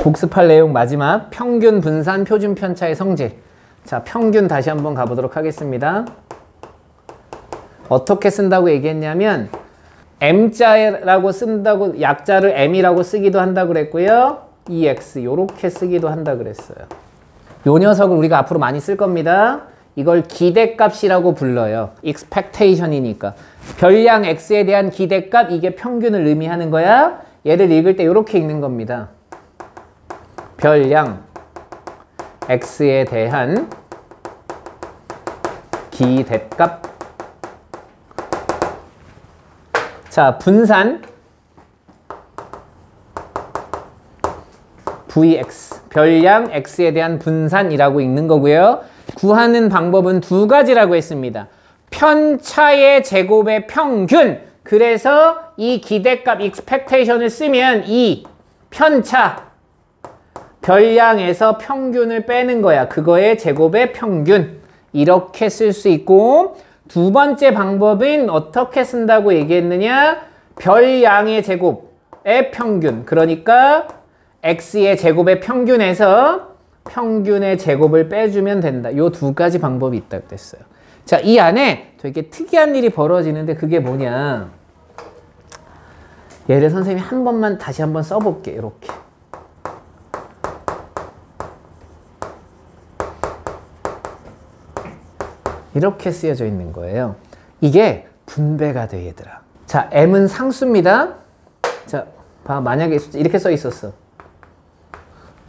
복습할 내용 마지막 평균 분산 표준 편차의 성질. 자, 평균 다시 한번 가보도록 하겠습니다. 어떻게 쓴다고 얘기했냐면 M자라고 쓴다고 약자를 M이라고 쓰기도 한다고 그랬고요. EX 요렇게 쓰기도 한다 그랬어요. 요 녀석을 우리가 앞으로 많이 쓸 겁니다. 이걸 기대값이라고 불러요. expectation이니까. 별량 X에 대한 기대값, 이게 평균을 의미하는 거야. 얘를 읽을 때 이렇게 읽는 겁니다. 별량 X에 대한 기대값. 자, 분산 Vx, 별량 X에 대한 분산이라고 읽는 거고요. 구하는 방법은 두 가지라고 했습니다. 편차의 제곱의 평균. 그래서 이 기대값 expectation을 쓰면 이 편차 별량에서 평균을 빼는 거야. 그거의 제곱의 평균. 이렇게 쓸 수 있고, 두 번째 방법은 어떻게 쓴다고 얘기했느냐? 별량의 제곱의 평균. 그러니까 x의 제곱의 평균에서 평균의 제곱을 빼주면 된다. 요 두 가지 방법이 있다고 했어요. 자, 이 안에 되게 특이한 일이 벌어지는데 그게 뭐냐? 얘를 선생님이 한 번만 다시 한번 써볼게. 이렇게. 이렇게 쓰여져 있는 거예요. 이게 분배가 돼, 얘들아. 자, m은 상수입니다. 자, 봐. 만약에 이렇게 써 있었어.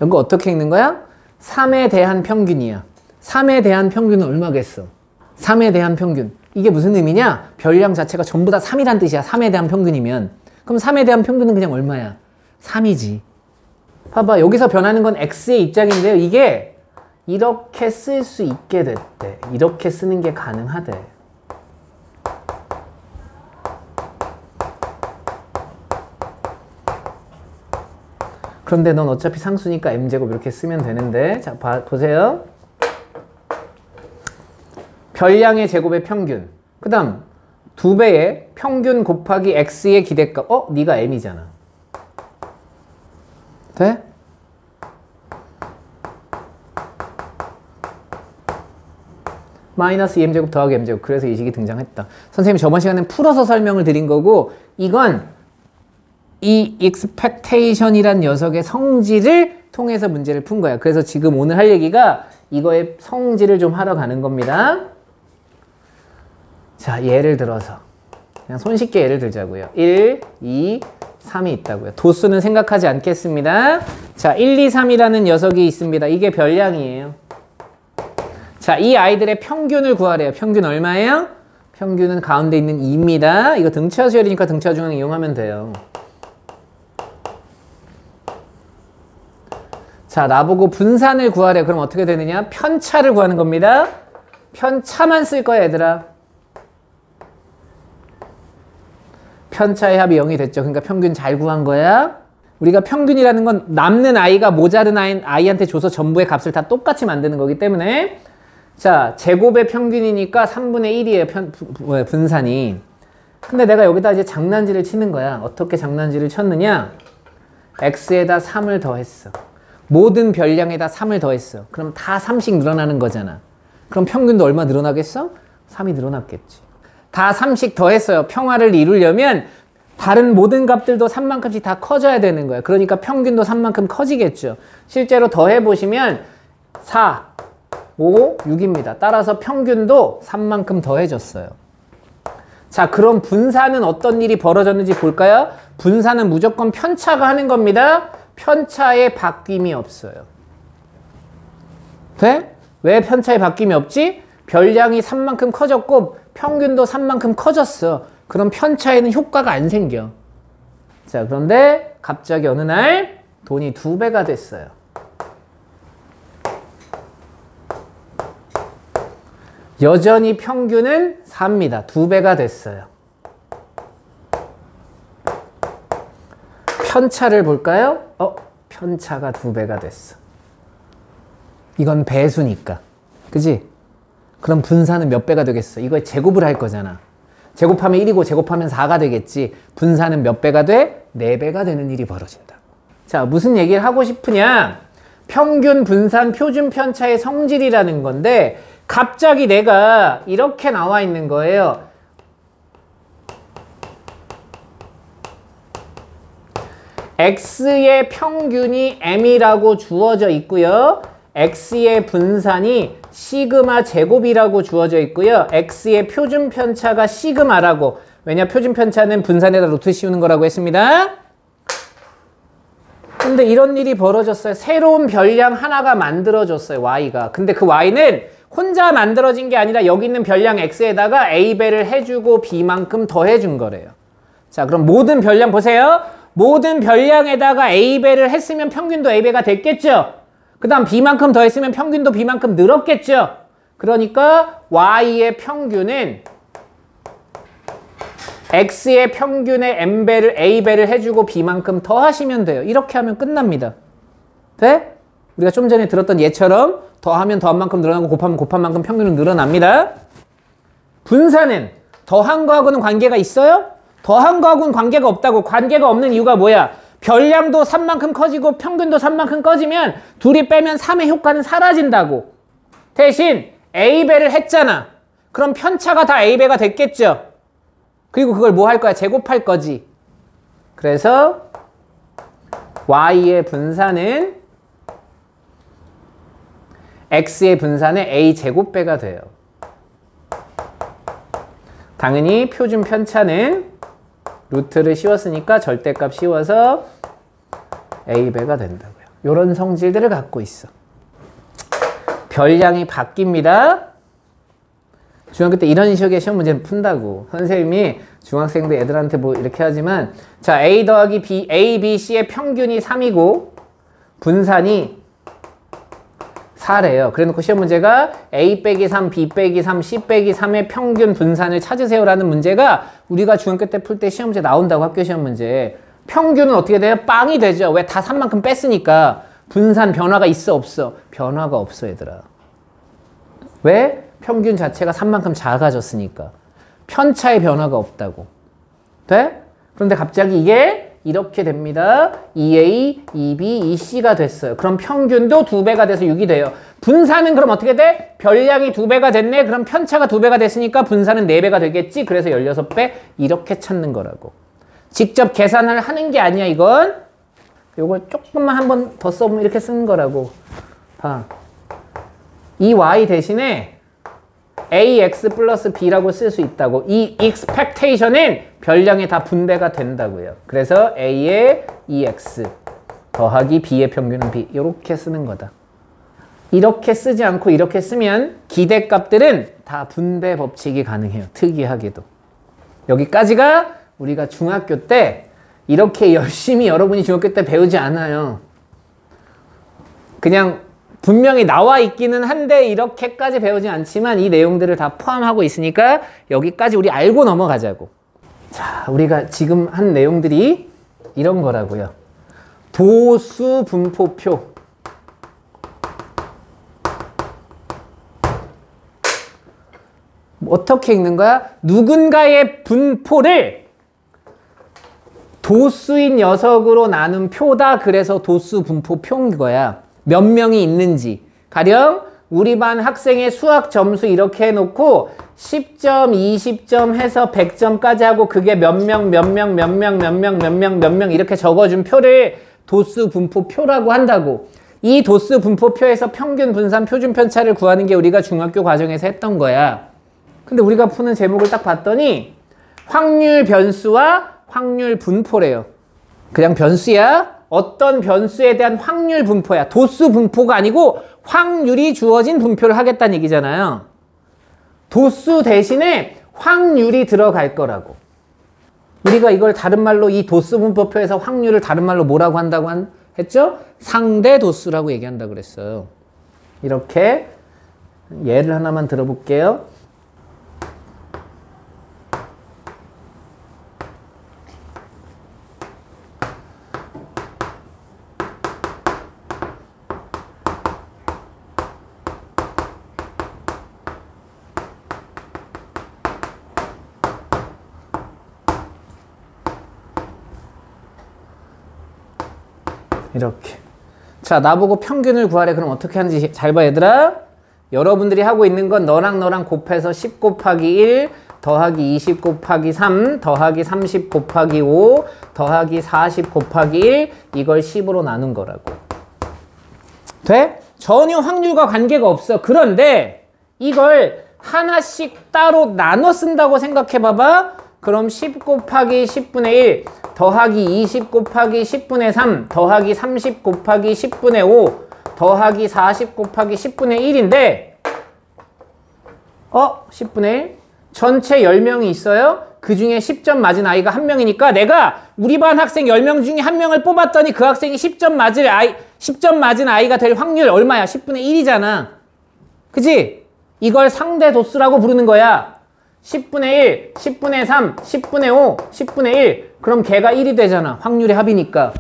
이거 어떻게 읽는 거야? 3에 대한 평균이야. 3에 대한 평균은 얼마겠어? 3에 대한 평균. 이게 무슨 의미냐? 별량 자체가 전부 다 3이란 뜻이야. 3에 대한 평균이면. 그럼 3에 대한 평균은 그냥 얼마야? 3이지. 봐봐. 여기서 변하는 건 x의 입장인데요. 이게 이렇게 쓸 수 있게 됐대. 이렇게 쓰는 게 가능하대. 그런데 넌 어차피 상수니까 m제곱 이렇게 쓰면 되는데, 자, 보세요. 별량의 제곱의 평균. 그 다음 2배의 평균 곱하기 x의 기대값. 네가 m이잖아. 돼? 마이너스 2m제곱 더하기 m제곱. 그래서 이 식이 등장했다. 선생님이 저번 시간에 풀어서 설명을 드린 거고, 이건 이 expectation이란 녀석의 성질을 통해서 문제를 푼 거야. 그래서 지금 오늘 할 얘기가 이거의 성질을 좀 하러 가는 겁니다. 자, 예를 들어서 그냥 손쉽게 예를 들자고요. 1, 2, 3이 있다고요. 도수는 생각하지 않겠습니다. 자, 1, 2, 3이라는 녀석이 있습니다. 이게 별량이에요. 자, 이 아이들의 평균을 구하래요. 평균 얼마예요? 평균은 가운데 있는 2입니다. 이거 등차 수열이니까 등차 중앙 이용하면 돼요. 자, 나보고 분산을 구하래. 그럼 어떻게 되느냐? 편차를 구하는 겁니다. 편차만 쓸 거야, 얘들아. 편차의 합이 0이 됐죠. 그러니까 평균 잘 구한 거야. 우리가 평균이라는 건 남는 아이가 모자른 아이한테 줘서 전부의 값을 다 똑같이 만드는 거기 때문에, 자, 제곱의 평균이니까 3분의 1이에요, 분산이. 근데 내가 여기다 이제 장난질을 치는 거야. 어떻게 장난질을 쳤느냐? x에다 3을 더했어. 모든 별량에다 3을 더했어. 그럼 다 3씩 늘어나는 거잖아. 그럼 평균도 얼마 늘어나겠어? 3이 늘어났겠지. 다 3씩 더했어요. 평화를 이루려면 다른 모든 값들도 3만큼씩 다 커져야 되는 거야. 그러니까 평균도 3만큼 커지겠죠. 실제로 더해보시면 4, 5, 6입니다. 따라서 평균도 3만큼 더해졌어요. 자, 그럼 분산은 어떤 일이 벌어졌는지 볼까요? 분산은 무조건 편차가 하는 겁니다. 편차에 바뀜이 없어요. 돼? 왜 편차에 바뀜이 없지? 별량이 3만큼 커졌고 평균도 3만큼 커졌어. 그럼 편차에는 효과가 안 생겨. 자, 그런데 갑자기 어느 날 돈이 2배가 됐어요. 여전히 평균은 4입니다. 2배가 됐어요. 편차를 볼까요? 편차가 2배가 됐어. 이건 배수니까. 그지? 그럼 분산은 몇 배가 되겠어? 이거에 제곱을 할 거잖아. 제곱하면 1이고 제곱하면 4가 되겠지. 분산은 몇 배가 돼? 4배가 되는 일이 벌어진다. 자, 무슨 얘기를 하고 싶으냐? 평균, 분산, 표준 편차의 성질이라는 건데 갑자기 내가 이렇게 나와 있는 거예요. x의 평균이 m이라고 주어져 있고요. x의 분산이 시그마 제곱이라고 주어져 있고요. x의 표준 편차가 시그마라고. 왜냐? 표준 편차는 분산에다 루트 씌우는 거라고 했습니다. 근데 이런 일이 벌어졌어요. 새로운 별량 하나가 만들어졌어요. y가. 근데 그 y는 혼자 만들어진 게 아니라 여기 있는 별량 x에다가 a배를 해주고 b만큼 더해준 거래요. 자, 그럼 모든 별량 보세요. 모든 별량에다가 a배를 했으면 평균도 a배가 됐겠죠. 그 다음 b만큼 더했으면 평균도 b만큼 늘었겠죠. 그러니까 y의 평균은 x의 평균에 m배를 a배를 해주고 b만큼 더하시면 돼요. 이렇게 하면 끝납니다. 돼? 우리가 좀 전에 들었던 예처럼 더하면 더한 만큼 늘어나고 곱하면 곱한 만큼 평균은 늘어납니다. 분산은 더한 거하고는 관계가 있어요? 더한 거하고는 관계가 없다고. 관계가 없는 이유가 뭐야? 별량도 3만큼 커지고 평균도 3만큼 커지면 둘이 빼면 3의 효과는 사라진다고. 대신 a배를 했잖아. 그럼 편차가 다 a배가 됐겠죠. 그리고 그걸 뭐 할 거야? 제곱할 거지. 그래서 y의 분산은 x의 분산의 a제곱배가 돼요. 당연히 표준 편차는 루트를 씌웠으니까 절대값 씌워서 a배가 된다고요. 이런 성질들을 갖고 있어. 별량이 바뀝니다. 중학교 때 이런 식의 시험 문제는 푼다고. 선생님이 중학생들 애들한테 뭐 이렇게 하지만 자, a 더하기 b, a, b, c의 평균이 3이고 분산이 4래요. 그래놓고 시험 문제가 a 빼기 3, b 빼기 3, c 빼기 3의 평균 분산을 찾으세요라는 문제가 우리가 중학교 때 풀 때 시험 문제 나온다고. 학교 시험 문제. 평균은 어떻게 돼요? 빵이 되죠. 왜? 다 3만큼 뺐으니까. 분산 변화가 있어 없어? 변화가 없어 얘들아. 왜? 평균 자체가 3만큼 작아졌으니까. 편차의 변화가 없다고. 돼? 그런데 갑자기 이게 이렇게 됩니다. 2A, 2B, 2C가 됐어요. 그럼 평균도 2배가 돼서 6이 돼요. 분산은 그럼 어떻게 돼? 별량이 2배가 됐네? 그럼 편차가 2배가 됐으니까 분산은 4배가 되겠지? 그래서 16배 이렇게 찾는 거라고. 직접 계산을 하는 게 아니야 이건. 요걸 조금만 한 번 더 써보면 이렇게 쓰는 거라고. 봐. 이 y 대신에 ax 플러스 b라고 쓸 수 있다고. 이 expectation은 별량에 다 분배가 된다고요. 그래서 a의 ex 더하기 b의 평균은 b. 이렇게 쓰는 거다. 이렇게 쓰지 않고 이렇게 쓰면 기대값들은 다 분배 법칙이 가능해요. 특이하게도. 여기까지가 우리가 중학교 때 이렇게 열심히 여러분이 중학교 때 배우지 않아요. 그냥 분명히 나와 있기는 한데 이렇게까지 배우지 않지만 이 내용들을 다 포함하고 있으니까 여기까지 우리 알고 넘어가자고. 자, 우리가 지금 한 내용들이 이런 거라고요. 도수 분포표. 어떻게 읽는 거야? 누군가의 분포를 도수인 녀석으로 나눈 표다. 그래서 도수 분포표인 거야. 몇 명이 있는지. 가령 우리 반 학생의 수학 점수 이렇게 해놓고 10점, 20점 해서 100점까지 하고 그게 몇 명 이렇게 적어준 표를 도수 분포표라고 한다고. 이 도수 분포표에서 평균, 분산, 표준 편차를 구하는 게 우리가 중학교 과정에서 했던 거야. 근데 우리가 푸는 제목을 딱 봤더니 확률 변수와 확률 분포래요. 그냥 변수야. 어떤 변수에 대한 확률 분포야. 도수 분포가 아니고 확률이 주어진 분표를 하겠다는 얘기잖아요. 도수 대신에 확률이 들어갈 거라고. 우리가 이걸 다른 말로 이 도수 분포표에서 확률을 다른 말로 뭐라고 한다고 했죠? 상대 도수라고 얘기한다고 그랬어요. 이렇게 예를 하나만 들어볼게요. 이렇게. 자, 나보고 평균을 구하래. 그럼 어떻게 하는지 잘 봐, 얘들아. 여러분들이 하고 있는 건 너랑 너랑 곱해서 10 곱하기 1 더하기 20 곱하기 3 더하기 30 곱하기 5 더하기 40 곱하기 1 이걸 10으로 나눈 거라고. 돼? 전혀 확률과 관계가 없어. 그런데 이걸 하나씩 따로 나눠 쓴다고 생각해 봐봐. 그럼 10 곱하기 10분의 1 더하기 20 곱하기 10분의 3 더하기 30 곱하기 10분의 5 더하기 40 곱하기 10분의 1인데 10분의 1? 전체 10명이 있어요. 그 중에 10점 맞은 아이가 1명이니까 내가 우리 반 학생 10명 중에 1명을 뽑았더니 그 학생이 10점 맞은 아이가 될 확률 얼마야? 10분의 1이잖아. 그치? 이걸 상대 도수라고 부르는 거야. 10분의 1, 10분의 3, 10분의 5, 10분의 1. 그럼 걔가 1이 되잖아. 확률의 합이니까.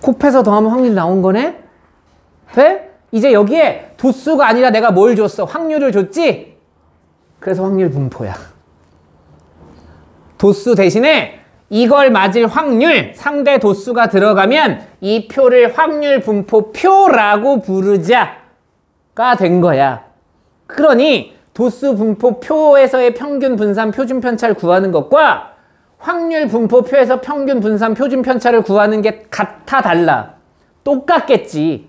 곱해서 더하면 확률이 나온 거네? 돼? 이제 여기에 도수가 아니라 내가 뭘 줬어? 확률을 줬지? 그래서 확률 분포야. 도수 대신에 이걸 맞을 확률, 상대 도수가 들어가면 이 표를 확률 분포 표라고 부르자가 된 거야. 그러니 도수 분포 표에서의 평균 분산 표준 편차를 구하는 것과 확률 분포 표에서 평균 분산 표준 편차를 구하는 게 같아 달라? 똑같겠지.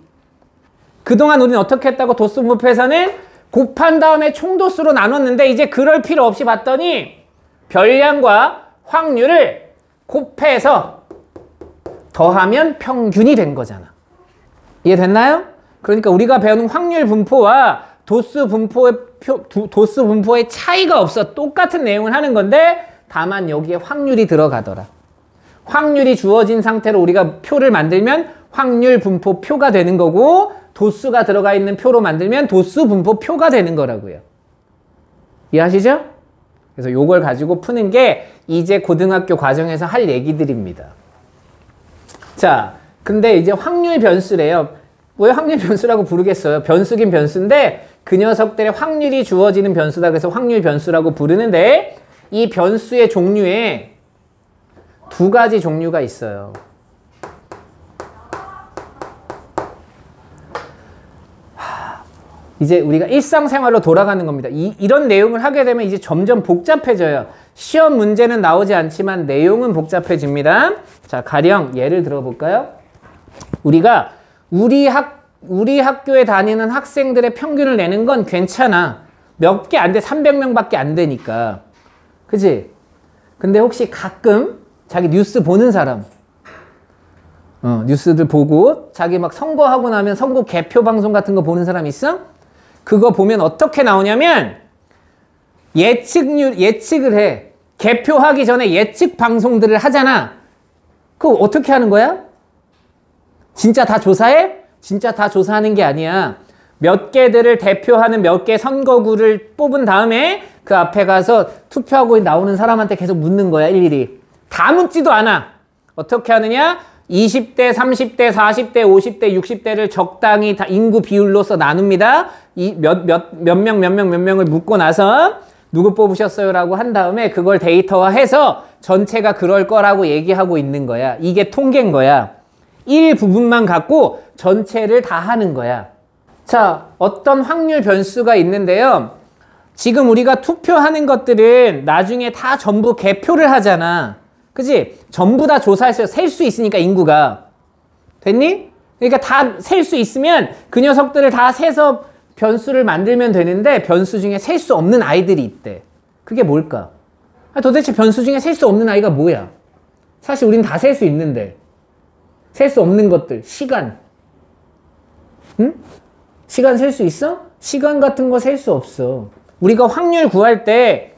그동안 우리는 어떻게 했다고? 도수 분포에서는 곱한 다음에 총도수로 나눴는데 이제 그럴 필요 없이 봤더니 별량과 확률을 곱해서 더하면 평균이 된 거잖아. 이해됐나요? 그러니까 우리가 배우는 확률 분포와 도수 분포의 차이가 없어. 똑같은 내용을 하는 건데 다만 여기에 확률이 들어가더라. 확률이 주어진 상태로 우리가 표를 만들면 확률 분포 표가 되는 거고 도수가 들어가 있는 표로 만들면 도수 분포 표가 되는 거라고요. 이해하시죠? 그래서 요걸 가지고 푸는 게 이제 고등학교 과정에서 할 얘기들입니다. 자, 근데 이제 확률 변수래요. 왜 확률 변수라고 부르겠어요? 변수긴 변수인데 그 녀석들의 확률이 주어지는 변수다. 그래서 확률 변수라고 부르는데 이 변수의 종류에 두 가지 종류가 있어요. 이제 우리가 일상생활로 돌아가는 겁니다. 이런 내용을 하게 되면 이제 점점 복잡해져요. 시험 문제는 나오지 않지만 내용은 복잡해집니다. 자, 가령 예를 들어볼까요? 우리가 우리 학교에 다니는 학생들의 평균을 내는 건 괜찮아. 몇 개 안 돼. 300명밖에 안 되니까. 그치? 근데 혹시 가끔 자기 뉴스 보는 사람, 뉴스들 보고 자기 막 선거하고 나면 선거 개표 방송 같은 거 보는 사람 있어? 그거 보면 어떻게 나오냐면 예측을 해. 개표하기 전에 예측 방송들을 하잖아. 그거 어떻게 하는 거야? 진짜 다 조사해? 진짜 다 조사하는 게 아니야. 몇 개들을 대표하는 몇 개 선거구를 뽑은 다음에 그 앞에 가서 투표하고 나오는 사람한테 계속 묻는 거야, 일일이. 다 묻지도 않아. 어떻게 하느냐? 20대, 30대, 40대, 50대, 60대를 적당히 다 인구 비율로서 나눕니다. 몇 명을 묻고 나서 누구 뽑으셨어요? 라고 한 다음에 그걸 데이터화해서 전체가 그럴 거라고 얘기하고 있는 거야. 이게 통계인 거야. 일부분만 갖고 전체를 다 하는 거야. 자, 어떤 확률 변수가 있는데요. 지금 우리가 투표하는 것들은 나중에 다 전부 개표를 하잖아. 그치? 전부 다 조사해서 셀 수 있으니까 인구가. 됐니? 그러니까 다 셀 수 있으면 그 녀석들을 다 세서 변수를 만들면 되는데 변수 중에 셀 수 없는 아이들이 있대. 그게 뭘까? 도대체 변수 중에 셀 수 없는 아이가 뭐야? 사실 우린 다 셀 수 있는데. 셀 수 없는 것들. 시간. 응? 시간 셀 수 있어? 시간 같은 거 셀 수 없어. 우리가 확률 구할 때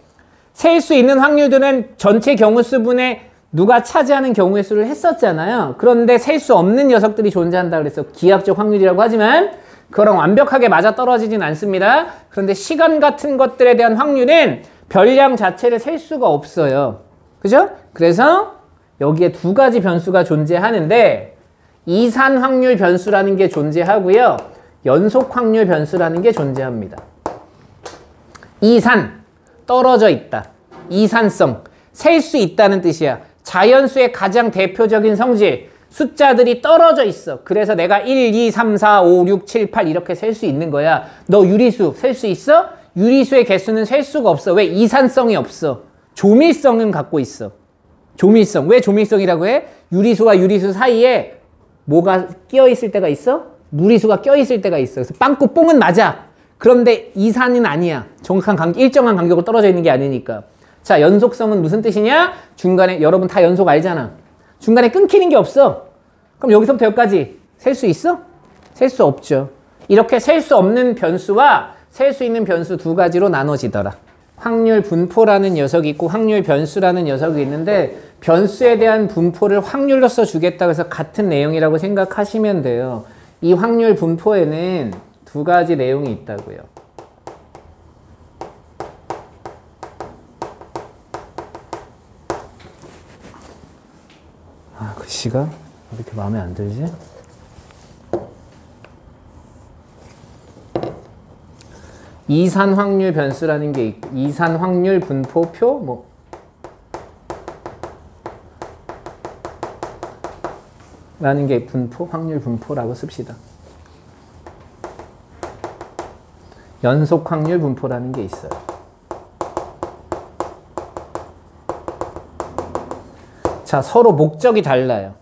셀 수 있는 확률들은 전체 경우 수분에 누가 차지하는 경우의 수를 했었잖아요. 그런데 셀 수 없는 녀석들이 존재한다 그래서 기하학적 확률이라고 하지만 그거랑 완벽하게 맞아떨어지진 않습니다. 그런데 시간 같은 것들에 대한 확률은 별량 자체를 셀 수가 없어요. 그죠? 그래서 여기에 두 가지 변수가 존재하는데 이산 확률 변수라는 게 존재하고요. 연속 확률 변수라는 게 존재합니다. 이산, 떨어져 있다. 이산성, 셀 수 있다는 뜻이야. 자연수의 가장 대표적인 성질. 숫자들이 떨어져 있어. 그래서 내가 1, 2, 3, 4, 5, 6, 7, 8 이렇게 셀 수 있는 거야. 너 유리수 셀 수 있어? 유리수의 개수는 셀 수가 없어. 왜? 이산성이 없어. 조밀성은 갖고 있어. 조밀성. 왜 조밀성이라고 해? 유리수와 유리수 사이에 뭐가 끼어 있을 때가 있어? 무리수가 껴 있을 때가 있어. 그래서 빵꾸 뽕은 맞아. 그런데 이산은 아니야. 정확한 일정한 간격으로 떨어져 있는 게 아니니까. 자, 연속성은 무슨 뜻이냐? 중간에 여러분 다 연속 알잖아. 중간에 끊기는 게 없어. 그럼 여기서부터 여기까지 셀 수 있어? 셀 수 없죠. 이렇게 셀 수 없는 변수와 셀 수 있는 변수 두 가지로 나눠지더라. 확률 분포라는 녀석이 있고 확률 변수라는 녀석이 있는데 변수에 대한 분포를 확률로서 주겠다고 해서 같은 내용이라고 생각하시면 돼요. 이 확률 분포에는 두 가지 내용이 있다고요. 아, 글씨가 왜 이렇게 마음에 안 들지? 이산 확률 변수라는 게 있고, 이산 확률 분포표 뭐 라는 게 분포, 확률 분포라고 씁시다. 연속 확률 분포라는 게 있어요. 자, 서로 목적이 달라요.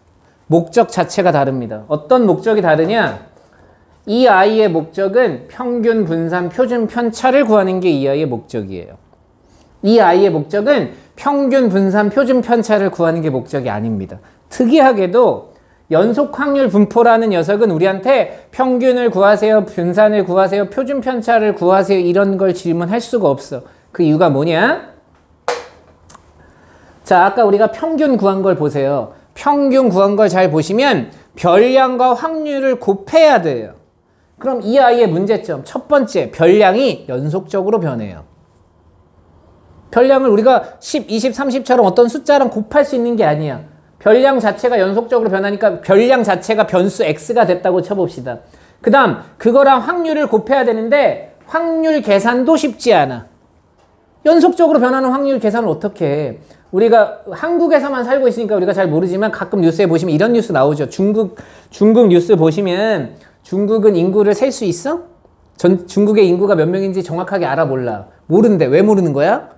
목적 자체가 다릅니다. 어떤 목적이 다르냐? 이 아이의 목적은 평균 분산 표준 편차를 구하는 게 이 아이의 목적이에요. 이 아이의 목적은 평균 분산 표준 편차를 구하는 게 목적이 아닙니다. 특이하게도 연속 확률 분포라는 녀석은 우리한테 평균을 구하세요, 분산을 구하세요, 표준 편차를 구하세요 이런 걸 질문할 수가 없어. 그 이유가 뭐냐? 자, 아까 우리가 평균 구한 걸 보세요. 평균 구한 걸 잘 보시면 별량과 확률을 곱해야 돼요. 그럼 이 아이의 문제점 첫 번째, 별량이 연속적으로 변해요. 별량을 우리가 10, 20, 30처럼 어떤 숫자랑 곱할 수 있는 게 아니야. 별량 자체가 연속적으로 변하니까 별량 자체가 변수 x가 됐다고 쳐봅시다. 그 다음 그거랑 확률을 곱해야 되는데 확률 계산도 쉽지 않아. 연속적으로 변하는 확률 계산을 어떻게 해? 우리가 한국에서만 살고 있으니까 우리가 잘 모르지만 가끔 뉴스에 보시면 이런 뉴스 나오죠. 중국 뉴스 보시면 중국은 인구를 셀 수 있어? 중국의 인구가 몇 명인지 정확하게 알아 몰라. 모르는데 왜 모르는 거야?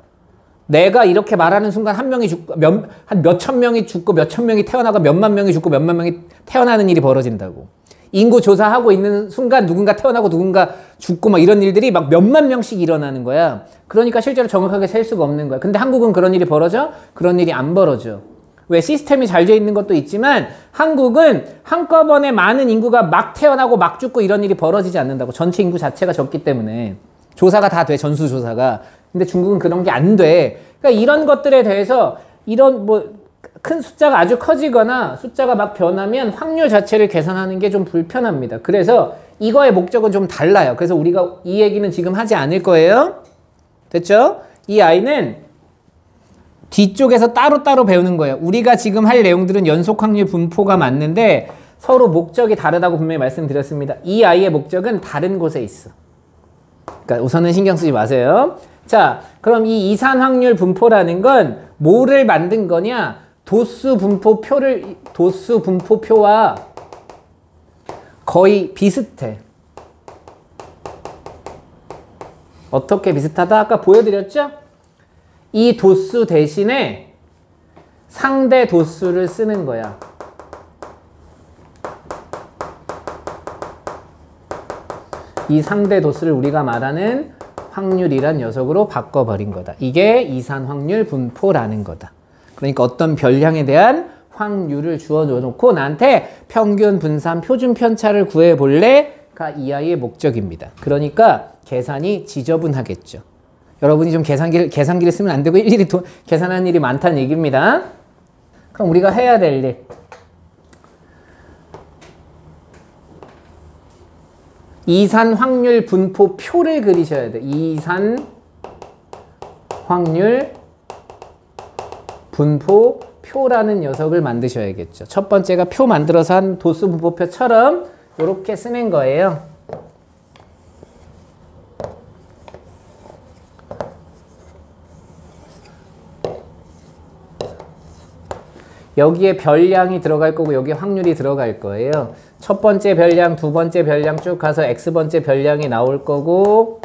내가 이렇게 말하는 순간 한 명이 죽고 한 몇천 명이 죽고 몇천 명이 태어나고 몇만 명이 죽고 몇만 명이 태어나는 일이 벌어진다고. 인구 조사하고 있는 순간 누군가 태어나고 누군가 죽고 막 이런 일들이 막 몇만 명씩 일어나는 거야. 그러니까 실제로 정확하게 셀 수가 없는 거야. 근데 한국은 그런 일이 벌어져? 그런 일이 안 벌어져. 왜? 시스템이 잘 돼 있는 것도 있지만 한국은 한꺼번에 많은 인구가 막 태어나고 막 죽고 이런 일이 벌어지지 않는다고. 전체 인구 자체가 적기 때문에. 조사가 다 돼, 전수조사가. 근데 중국은 그런 게 안 돼. 그러니까 이런 것들에 대해서 이런 큰 숫자가 아주 커지거나 숫자가 막 변하면 확률 자체를 계산하는 게 좀 불편합니다. 그래서 이거의 목적은 좀 달라요. 그래서 우리가 이 얘기는 지금 하지 않을 거예요. 됐죠? 이 아이는 뒤쪽에서 따로따로 배우는 거예요. 우리가 지금 할 내용들은 연속 확률 분포가 맞는데 서로 목적이 다르다고 분명히 말씀드렸습니다. 이 아이의 목적은 다른 곳에 있어. 그러니까 우선은 신경 쓰지 마세요. 자, 그럼 이 이산 확률 분포라는 건 뭐를 만든 거냐? 도수 분포표와 거의 비슷해. 어떻게 비슷하다? 아까 보여드렸죠? 이 도수 대신에 상대 도수를 쓰는 거야. 이 상대 도수를 우리가 말하는 확률이란 녀석으로 바꿔버린 거다. 이게 이산 확률 분포라는 거다. 그러니까 어떤 별량에 대한 확률을 주어놓고 나한테 평균 분산 표준 편차를 구해볼래가 이 아이의 목적입니다. 그러니까 계산이 지저분하겠죠. 여러분이 좀 계산기를 쓰면 안 되고 일일이 계산하는 일이 많다는 얘기입니다. 그럼 우리가 해야 될 일. 이산 확률 분포 표를 그리셔야 돼. 이산 확률 분포 표라는 녀석을 만드셔야겠죠. 첫 번째가 표 만들어서 한 도수 분포표처럼 이렇게 쓰는 거예요. 여기에 별량이 들어갈 거고 여기에 확률이 들어갈 거예요. 첫 번째 별량, 두 번째 별량 쭉 가서 x번째 별량이 나올 거고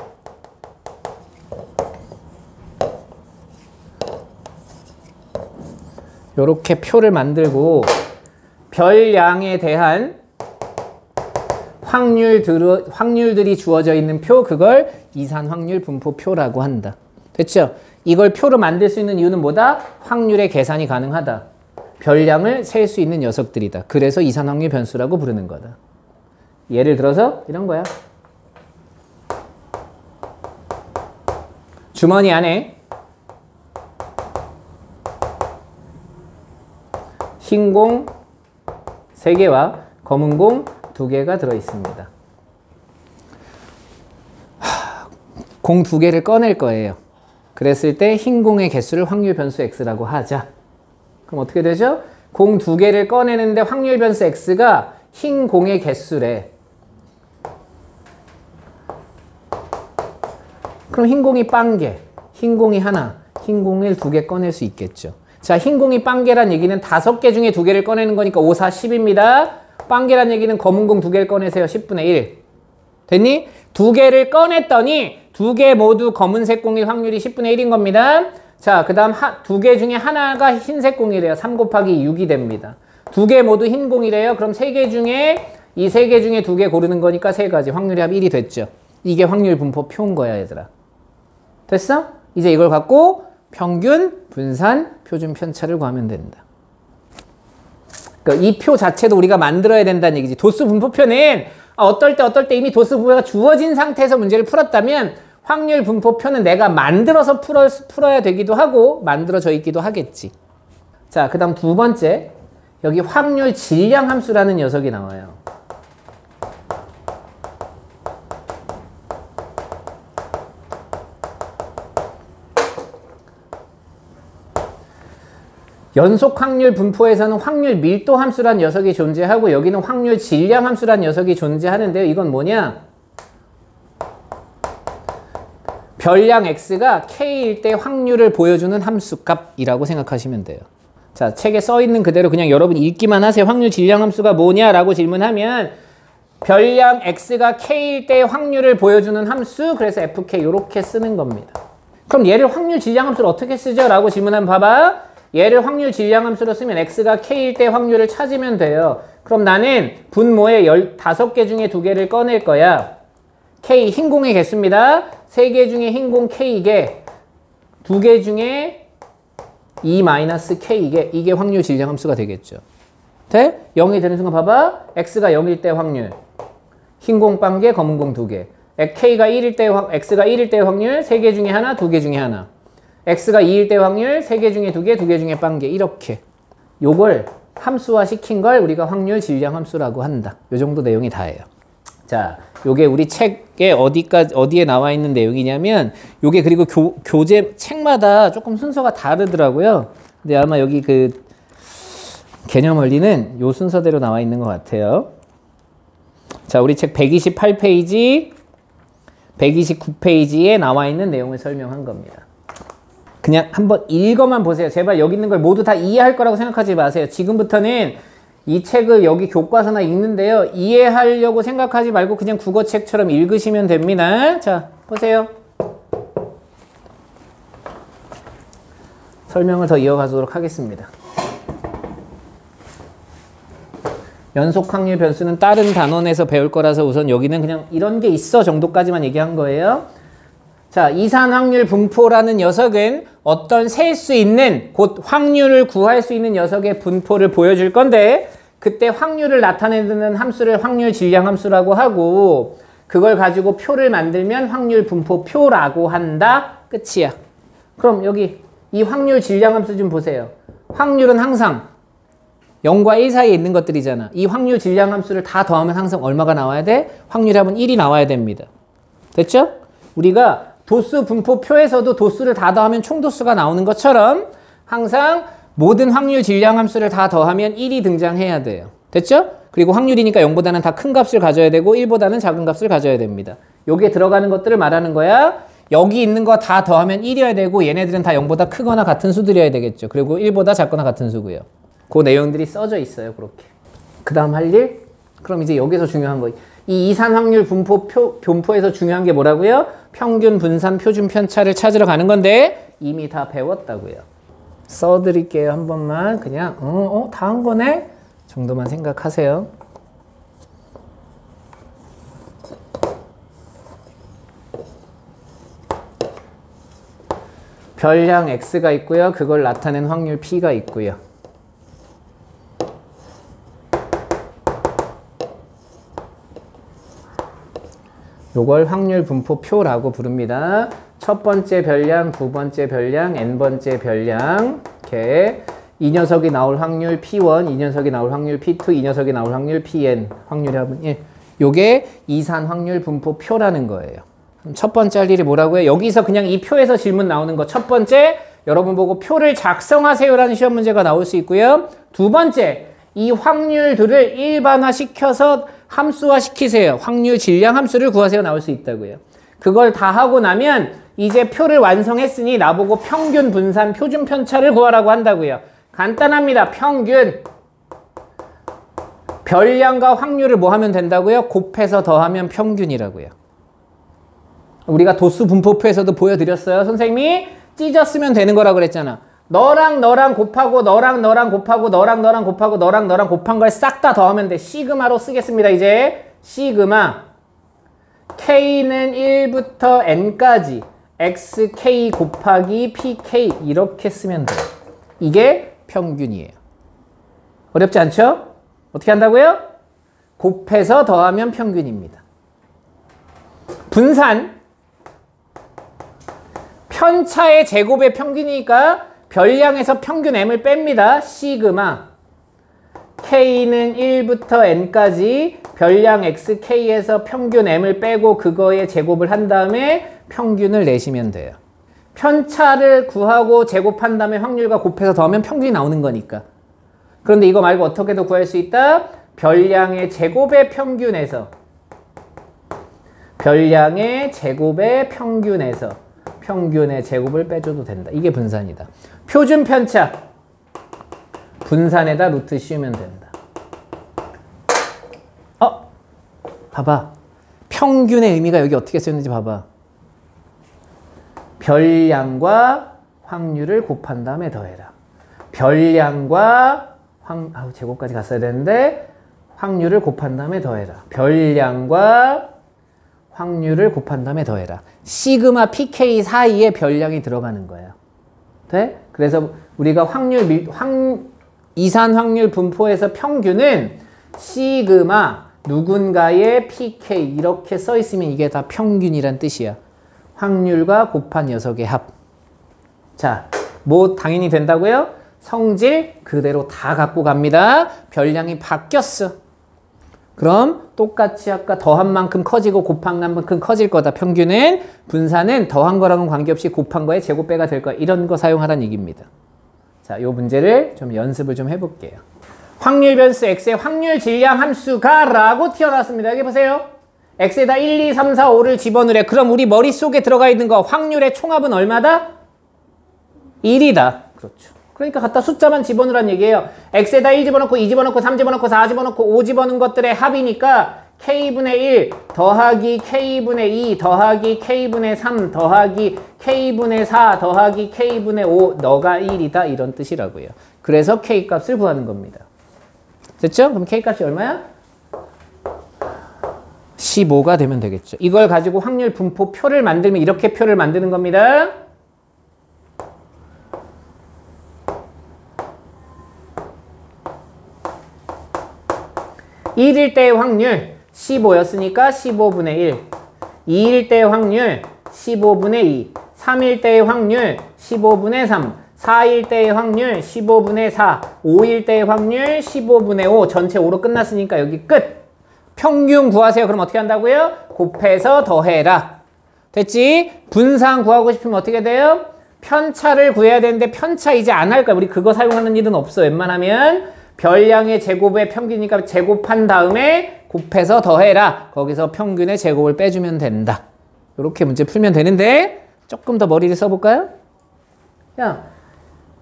요렇게 표를 만들고 별량에 대한 확률들이 주어져 있는 표, 그걸 이산확률 분포표라고 한다. 됐죠? 이걸 표로 만들 수 있는 이유는 뭐다? 확률의 계산이 가능하다. 별량을 셀 수 있는 녀석들이다. 그래서 이산확률 변수라고 부르는 거다. 예를 들어서 이런 거야. 주머니 안에 흰 공 3개와 검은 공 2개가 들어있습니다. 공 2개를 꺼낼 거예요. 그랬을 때 흰 공의 개수를 확률 변수 x라고 하자. 그럼 어떻게 되죠? 공 2개를 꺼내는데 확률 변수 x가 흰 공의 개수래. 그럼 흰 공이 빵개, 흰 공이 하나, 흰 공을 2개 꺼낼 수 있겠죠. 자, 흰 공이 빵개란 얘기는 5개 중에 2개를 꺼내는 거니까 5, 4, 10입니다. 빵개란 얘기는 검은 공 2개를 꺼내세요. 10분의 1. 됐니? 2개를 꺼냈더니 2개 모두 검은색 공일 확률이 10분의 1인 겁니다. 자, 그 다음 2개 중에 하나가 흰색 공이래요. 3 곱하기 6이 됩니다. 2개 모두 흰 공이래요. 그럼 3개 중에 이 3개 중에 2개 고르는 거니까 3가지. 확률이 합 1이 됐죠. 이게 확률 분포 표인 거야, 얘들아. 됐어? 이제 이걸 갖고 평균, 분산, 표준 편차를 구하면 된다. 그러니까 이 표 자체도 우리가 만들어야 된다는 얘기지. 도수 분포표는 어떨 때 이미 도수 분포가 주어진 상태에서 문제를 풀었다면 확률 분포표는 내가 만들어서 풀어야 되기도 하고 만들어져 있기도 하겠지. 자, 그 다음 두 번째, 여기 확률 질량 함수라는 녀석이 나와요. 연속 확률 분포에서는 확률 밀도 함수란 녀석이 존재하고 여기는 확률 질량 함수란 녀석이 존재하는데요. 이건 뭐냐? 별량 x가 k일 때 확률을 보여주는 함수값이라고 생각하시면 돼요. 자, 책에 써 있는 그대로 그냥 여러분 읽기만 하세요. 확률 질량 함수가 뭐냐라고 질문하면 별량 x가 k일 때 확률을 보여주는 함수, 그래서 fk 이렇게 쓰는 겁니다. 그럼 얘를 확률 질량 함수를 어떻게 쓰죠? 라고 질문하면 봐봐. 얘를 확률 질량 함수로 쓰면 x가 k일 때 확률을 찾으면 돼요. 그럼 나는 분모에 15개 중에 2개를 꺼낼 거야. k, 흰 공의 개수입니다. 3개 중에 흰 공 k개, 2개 중에 2-k개, 이게 확률 질량 함수가 되겠죠. 돼? 0이 되는 순간 봐봐. x가 0일 때 확률, 흰 공 빵개, 검은 공 2개. x가 1일 때 확률, 3개 중에 하나, 2개 중에 하나. x가 2일 때 확률, 3개 중에 2개, 2개 중에 빵개. 이렇게. 요걸 함수화 시킨 걸 우리가 확률 질량 함수라고 한다. 요 정도 내용이 다예요. 자, 요게 우리 책에 어디에 나와 있는 내용이냐면, 요게 그리고 교재 책마다 조금 순서가 다르더라고요. 근데 아마 여기 그 개념 원리는 요 순서대로 나와 있는 것 같아요. 자, 우리 책 128페이지, 129페이지에 나와 있는 내용을 설명한 겁니다. 그냥 한번 읽어만 보세요. 제발 여기 있는 걸 모두 다 이해할 거라고 생각하지 마세요. 지금부터는 이 책을 여기 교과서나 읽는데요. 이해하려고 생각하지 말고 그냥 국어책처럼 읽으시면 됩니다. 자, 보세요. 설명을 더 이어가도록 하겠습니다. 연속 확률 변수는 다른 단원에서 배울 거라서 우선 여기는 그냥 이런 게 있어 정도까지만 얘기한 거예요. 자, 이산 확률 분포라는 녀석은 어떤 셀 수 있는, 곧 확률을 구할 수 있는 녀석의 분포를 보여줄 건데, 그때 확률을 나타내는 함수를 확률 질량 함수라고 하고, 그걸 가지고 표를 만들면 확률 분포표라고 한다. 끝이야. 그럼 여기 이 확률 질량 함수 좀 보세요. 확률은 항상 0과 1 사이에 있는 것들이잖아. 이 확률 질량 함수를 다 더하면 항상 얼마가 나와야 돼? 확률 합은 1이 나와야 됩니다. 됐죠? 우리가 도수 분포표에서도 도수를 다 더하면 총도수가 나오는 것처럼 항상 모든 확률 질량 함수를 다 더하면 1이 등장해야 돼요. 됐죠? 그리고 확률이니까 0보다는 다 큰 값을 가져야 되고 1보다는 작은 값을 가져야 됩니다. 여기에 들어가는 것들을 말하는 거야. 여기 있는 거 다 더하면 1이어야 되고 얘네들은 다 0보다 크거나 같은 수들이어야 되겠죠. 그리고 1보다 작거나 같은 수고요. 그 내용들이 써져 있어요. 그렇게. 그 다음 할 일? 그럼 이제 여기서 중요한 거. 이 이산 확률 분포에서 중요한 게 뭐라고요? 평균, 분산, 표준, 편차를 찾으러 가는 건데 이미 다 배웠다고요. 써드릴게요. 한 번만. 그냥 다 한 거네? 정도만 생각하세요. 별량 x가 있고요. 그걸 나타낸 확률 p가 있고요. 요걸 확률 분포표라고 부릅니다. 첫 번째 별량, 두 번째 별량, n번째 별량. 이렇게 이 녀석이 나올 확률 p1, 이 녀석이 나올 확률 p2, 이 녀석이 나올 확률 pn. 확률이 합은 1. 요게 이산 확률 분포표라는 거예요. 그럼 첫 번째 할 일이 뭐라고요? 여기서 그냥 이 표에서 질문 나오는 거. 첫 번째, 여러분 보고 표를 작성하세요라는 시험 문제가 나올 수 있고요. 두 번째, 이 확률들을 일반화시켜서 함수화시키세요. 확률 질량 함수를 구하세요. 나올 수 있다고요. 그걸 다 하고 나면 이제 표를 완성했으니 나보고 평균, 분산, 표준, 편차를 구하라고 한다고요. 간단합니다. 평균. 별량과 확률을 뭐 하면 된다고요? 곱해서 더하면 평균이라고요. 우리가 도수 분포표에서도 보여드렸어요. 선생님이 찢었으면 되는 거라고 그랬잖아. 너랑 너랑 곱하고 너랑 너랑 곱하고 너랑 너랑 곱하고 너랑 너랑 곱한 걸 싹 다 더하면 돼. 시그마로 쓰겠습니다. 이제 시그마 K는 1부터 N까지 XK 곱하기 PK 이렇게 쓰면 돼요. 이게 평균이에요. 어렵지 않죠? 어떻게 한다고요? 곱해서 더하면 평균입니다. 분산 편차의 제곱의 평균이니까 별량에서 평균 m을 뺍니다. 시그마 K는 1부터 N까지 별량 XK에서 평균 m을 빼고 그거의 제곱을 한 다음에 평균을 내시면 돼요. 편차를 구하고 제곱한 다음에 확률과 곱해서 더하면 평균이 나오는 거니까. 그런데 이거 말고 어떻게도 구할 수 있다? 별량의 제곱의 평균에서 별량의 제곱의 평균에서 평균의 제곱을 빼줘도 된다. 이게 분산이다. 표준 편차 분산에다 루트 씌우면 된다. 봐봐. 평균의 의미가 여기 어떻게 쓰였는지 봐봐. 별량과 확률을 곱한 다음에 더해라. 별량과 제곱까지 갔어야 되는데 확률을 곱한 다음에 더해라. 별량과 확률을 곱한 다음에 더해라. 시그마 pk 사이에 별량이 들어가는 거예요. 돼? 그래서 우리가 이산 확률 분포에서 평균은 시그마 누군가의 pk 이렇게 써 있으면 이게 다 평균이란 뜻이야. 확률과 곱한 녀석의 합. 자, 뭐 당연히 된다고요? 성질 그대로 다 갖고 갑니다. 별량이 바뀌었어. 그럼 똑같이 아까 더한 만큼 커지고 곱한 만큼 커질 거다. 평균은. 분산은 더한 거랑은 관계없이 곱한 거에 제곱배가 될 거야. 이런 거 사용하라는 얘기입니다. 자, 요 문제를 좀 연습을 좀 해볼게요. 확률 변수 x의 확률 질량 함수가 라고 튀어나왔습니다. 여기 보세요. x에다 1, 2, 3, 4, 5를 집어넣으래. 그럼 우리 머릿속에 들어가 있는 거 확률의 총합은 얼마다? 1이다. 그렇죠. 그러니까 갖다 숫자만 집어넣으란 얘기예요. x에다 1 집어넣고 2 집어넣고 3 집어넣고 4 집어넣고 5 집어넣은 것들의 합이니까 k분의 1 더하기 k분의 2 더하기 k분의 3 더하기 k분의 4 더하기 k분의 5 너가 1이다 이런 뜻이라고요. 그래서 k값을 구하는 겁니다. 됐죠? 그럼 k값이 얼마야? 15가 되면 되겠죠. 이걸 가지고 확률 분포 표를 만들면 이렇게 표를 만드는 겁니다. 1일 때의 확률 15였으니까 15분의 1. 2일 때의 확률 15분의 2. 3일 때의 확률 15분의 3. 4일 때의 확률 15분의 4. 5일 때의 확률 15분의 5. 전체 5로 끝났으니까 여기 끝. 평균 구하세요. 그럼 어떻게 한다고요? 곱해서 더해라. 됐지? 분산 구하고 싶으면 어떻게 돼요? 편차를 구해야 되는데 편차 이제 안 할 거야. 우리 그거 사용하는 일은 없어. 웬만하면 별량의 제곱의 평균이니까 제곱한 다음에 곱해서 더해라. 거기서 평균의 제곱을 빼주면 된다. 이렇게 문제 풀면 되는데 조금 더 머리를 써볼까요? 야,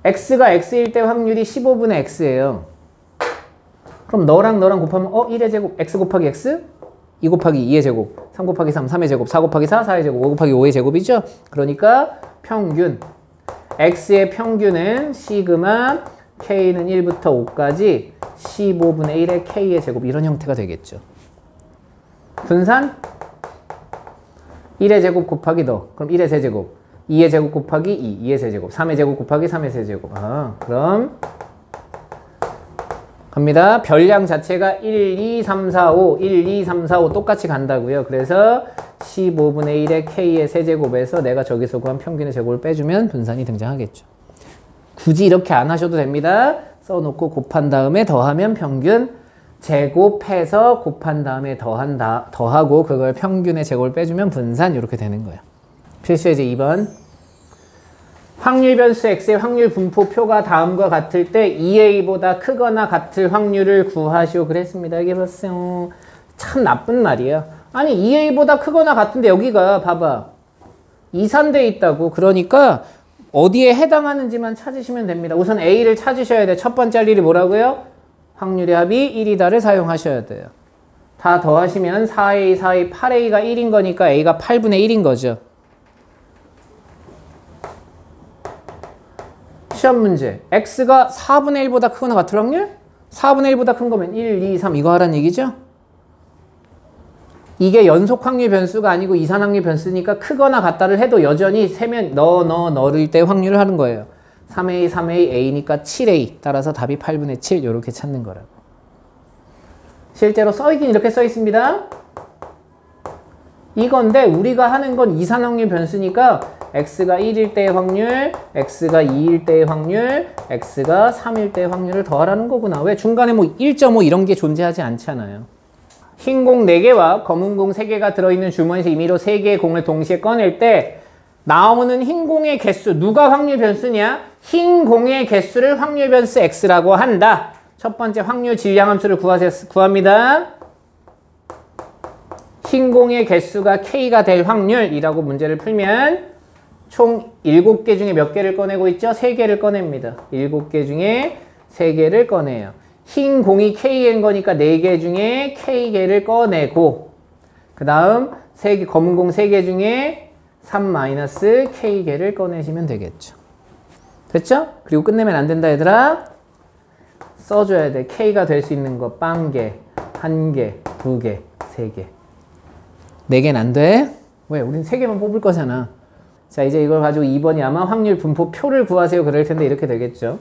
x가 x일 때 확률이 15분의 x예요. 그럼 너랑 너랑 곱하면 1의 제곱 x 곱하기 x 2 곱하기 2의 제곱 3 곱하기 3 3의 제곱 4 곱하기 4 4의 제곱 5 곱하기 5의 제곱이죠. 그러니까 평균 x의 평균은 시그마 k는 1부터 5까지 15분의 1의 k의 제곱 이런 형태가 되겠죠. 분산 1의 제곱 곱하기 너 그럼 1의 세제곱 2의 제곱 곱하기 2 2의 세제곱 3의 제곱 곱하기 3의 세제곱 그럼 갑니다. 별량 자체가 1, 2, 3, 4, 5 1, 2, 3, 4, 5 똑같이 간다고요. 그래서 15분의 1의 k의 세제곱에서 내가 저기서 구한 평균의 제곱을 빼주면 분산이 등장하겠죠. 굳이 이렇게 안 하셔도 됩니다. 써놓고 곱한 다음에 더하면 평균 제곱해서 곱한 다음에 더하고 그걸 평균의 제곱을 빼주면 분산 이렇게 되는 거예요. 필수예제 2번 확률 변수 x의 확률 분포표가 다음과 같을 때 2a보다 크거나 같을 확률을 구하시오 그랬습니다. 여기 보세요. 참 나쁜 말이에요. 아니 2a보다 크거나 같은데 여기가 봐봐 이산돼 있다고. 그러니까 어디에 해당하는지만 찾으시면 됩니다. 우선 a를 찾으셔야 돼. 첫 번째 할 일이 뭐라고요? 확률의 합이 1이다를 사용하셔야 돼요. 다 더하시면 4a, 4a, 8a가 1인 거니까 a가 8분의 1인 거죠. 시험 문제. x가 4분의 1보다 크거나 같을 확률? 4분의 1보다 큰 거면 1, 2, 3 이거 하라는 얘기죠? 이게 연속 확률 변수가 아니고 이산 확률 변수니까 크거나 같다를 해도 여전히 세면 너를 때 확률을 하는 거예요. 3a, 3a, a니까 7a. 따라서 답이 8분의 7 이렇게 찾는 거라고. 실제로 써있긴 이렇게 써 있습니다. 이건데 우리가 하는 건 이산 확률 변수니까 x가 1일 때의 확률, x가 2일 때의 확률, x가 3일 때의 확률을 더하라는 거구나. 왜? 중간에 뭐 1.5 이런 게 존재하지 않잖아요. 흰 공 4개와 검은 공 3개가 들어있는 주머니에서 임의로 3개의 공을 동시에 꺼낼 때 나오는 흰 공의 개수, 누가 확률 변수냐? 흰 공의 개수를 확률 변수 x라고 한다. 첫 번째 확률 질량함수를 구합니다. 흰 공의 개수가 k가 될 확률이라고 문제를 풀면 총 7개 중에 몇 개를 꺼내고 있죠? 3개를 꺼냅니다. 7개 중에 3개를 꺼내요. 흰 공이 k인 거니까 4개 중에 k개를 꺼내고 그 다음 검은 공 3개 중에 3-k개를 꺼내시면 되겠죠. 됐죠? 그리고 끝내면 안 된다 얘들아. 써줘야 돼. k가 될 수 있는 거 빵개, 1개, 2개, 3개. 4개는 안 돼? 왜? 우린 3개만 뽑을 거잖아. 자, 이제 이걸 가지고 2번이 아마 확률 분포표를 구하세요 그럴 텐데 이렇게 되겠죠.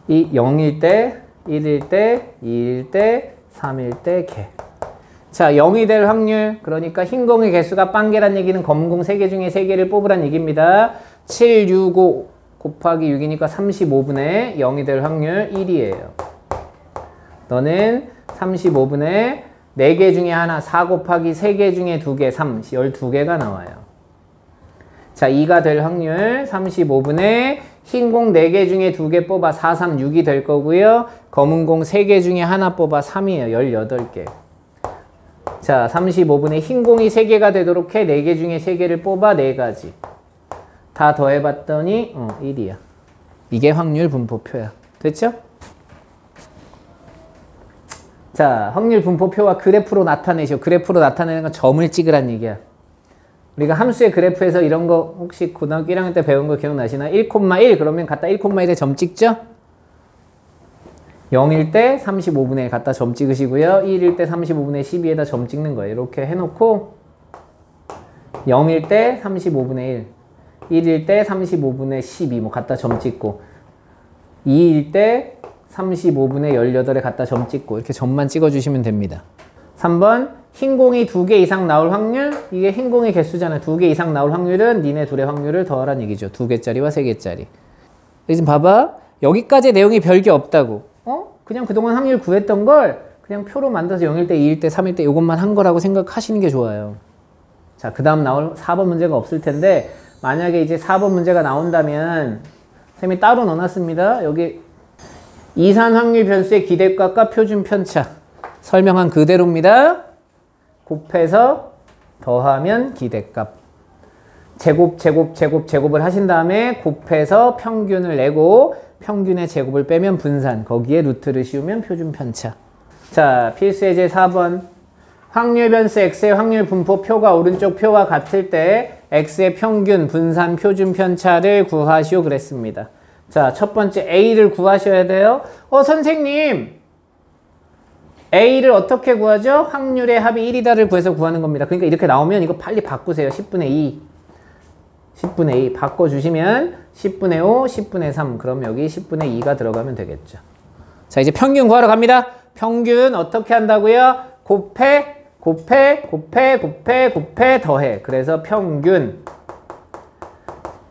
이 0일 때, 1일 때, 2일 때, 3일 때 개. 자, 0이 될 확률, 그러니까 흰 공의 개수가 빵개란 얘기는 검은 공 3개 중에 3개를 뽑으란 얘기입니다. 7, 6, 5 곱하기 6이니까 35분의 0이 될 확률 1이에요. 너는 35분의 4개 중에 하나, 4 곱하기 3개 중에 2개, 3, 12개가 나와요. 자, 2가 될 확률 35분의 흰 공 4개 중에 2개 뽑아 4, 3, 6이 될 거고요. 검은 공 3개 중에 하나 뽑아 3이에요. 18개. 자, 35분의 흰 공이 3개가 되도록 해 4개 중에 3개를 뽑아 4가지. 다 더해봤더니 1이야. 이게 확률 분포표야. 됐죠? 자, 확률 분포표와 그래프로 나타내시오. 그래프로 나타내는 건 점을 찍으란 얘기야. 우리가 함수의 그래프에서 이런 거 혹시 고등학교 1학년 때 배운 거 기억나시나? 1,1 그러면 갖다 1,1에 점 찍죠? 0일 때 35분의 1 갖다 점 찍으시고요. 1일 때 35분의 12에다 점 찍는 거예요. 이렇게 해놓고 0일 때 35분의 1, 1일 때 35분의 12 뭐 갖다 점 찍고 2일 때 35분의 18에 갖다 점 찍고 이렇게 점만 찍어주시면 됩니다. 3번 흰 공이 2개 이상 나올 확률 이게 흰 공의 개수잖아요. 2개 이상 나올 확률은 니네 둘의 확률을 더하라는 얘기죠. 2개짜리와 3개짜리. 지금 봐봐. 여기까지 내용이 별게 없다고. 그냥 그동안 확률 구했던 걸 그냥 표로 만들어서 0일 때, 2일 때, 3일 때 이것만 한 거라고 생각하시는 게 좋아요. 자, 그 다음 나올 4번 문제가 없을 텐데 만약에 이제 4번 문제가 나온다면 쌤이 따로 넣어놨습니다. 여기 이산 확률 변수의 기대값과 표준 편차 설명한 그대로입니다. 곱해서 더하면 기대값. 제곱을 하신 다음에 곱해서 평균을 내고 평균의 제곱을 빼면 분산. 거기에 루트를 씌우면 표준 편차. 자, 필수 예제 4번. 확률 변수 x의 확률 분포 표가 오른쪽 표와 같을 때 x의 평균, 분산, 표준 편차를 구하시오 그랬습니다. 자, 첫 번째 a를 구하셔야 돼요. 선생님, a를 어떻게 구하죠? 확률의 합이 1이다를 구해서 구하는 겁니다. 그러니까 이렇게 나오면 이거 빨리 바꾸세요. 10분의 2. 10분의 2 바꿔주시면 10분의 5, 10분의 3. 그럼 여기 10분의 2가 들어가면 되겠죠. 자, 이제 평균 구하러 갑니다. 평균 어떻게 한다고요? 곱해 더해. 그래서 평균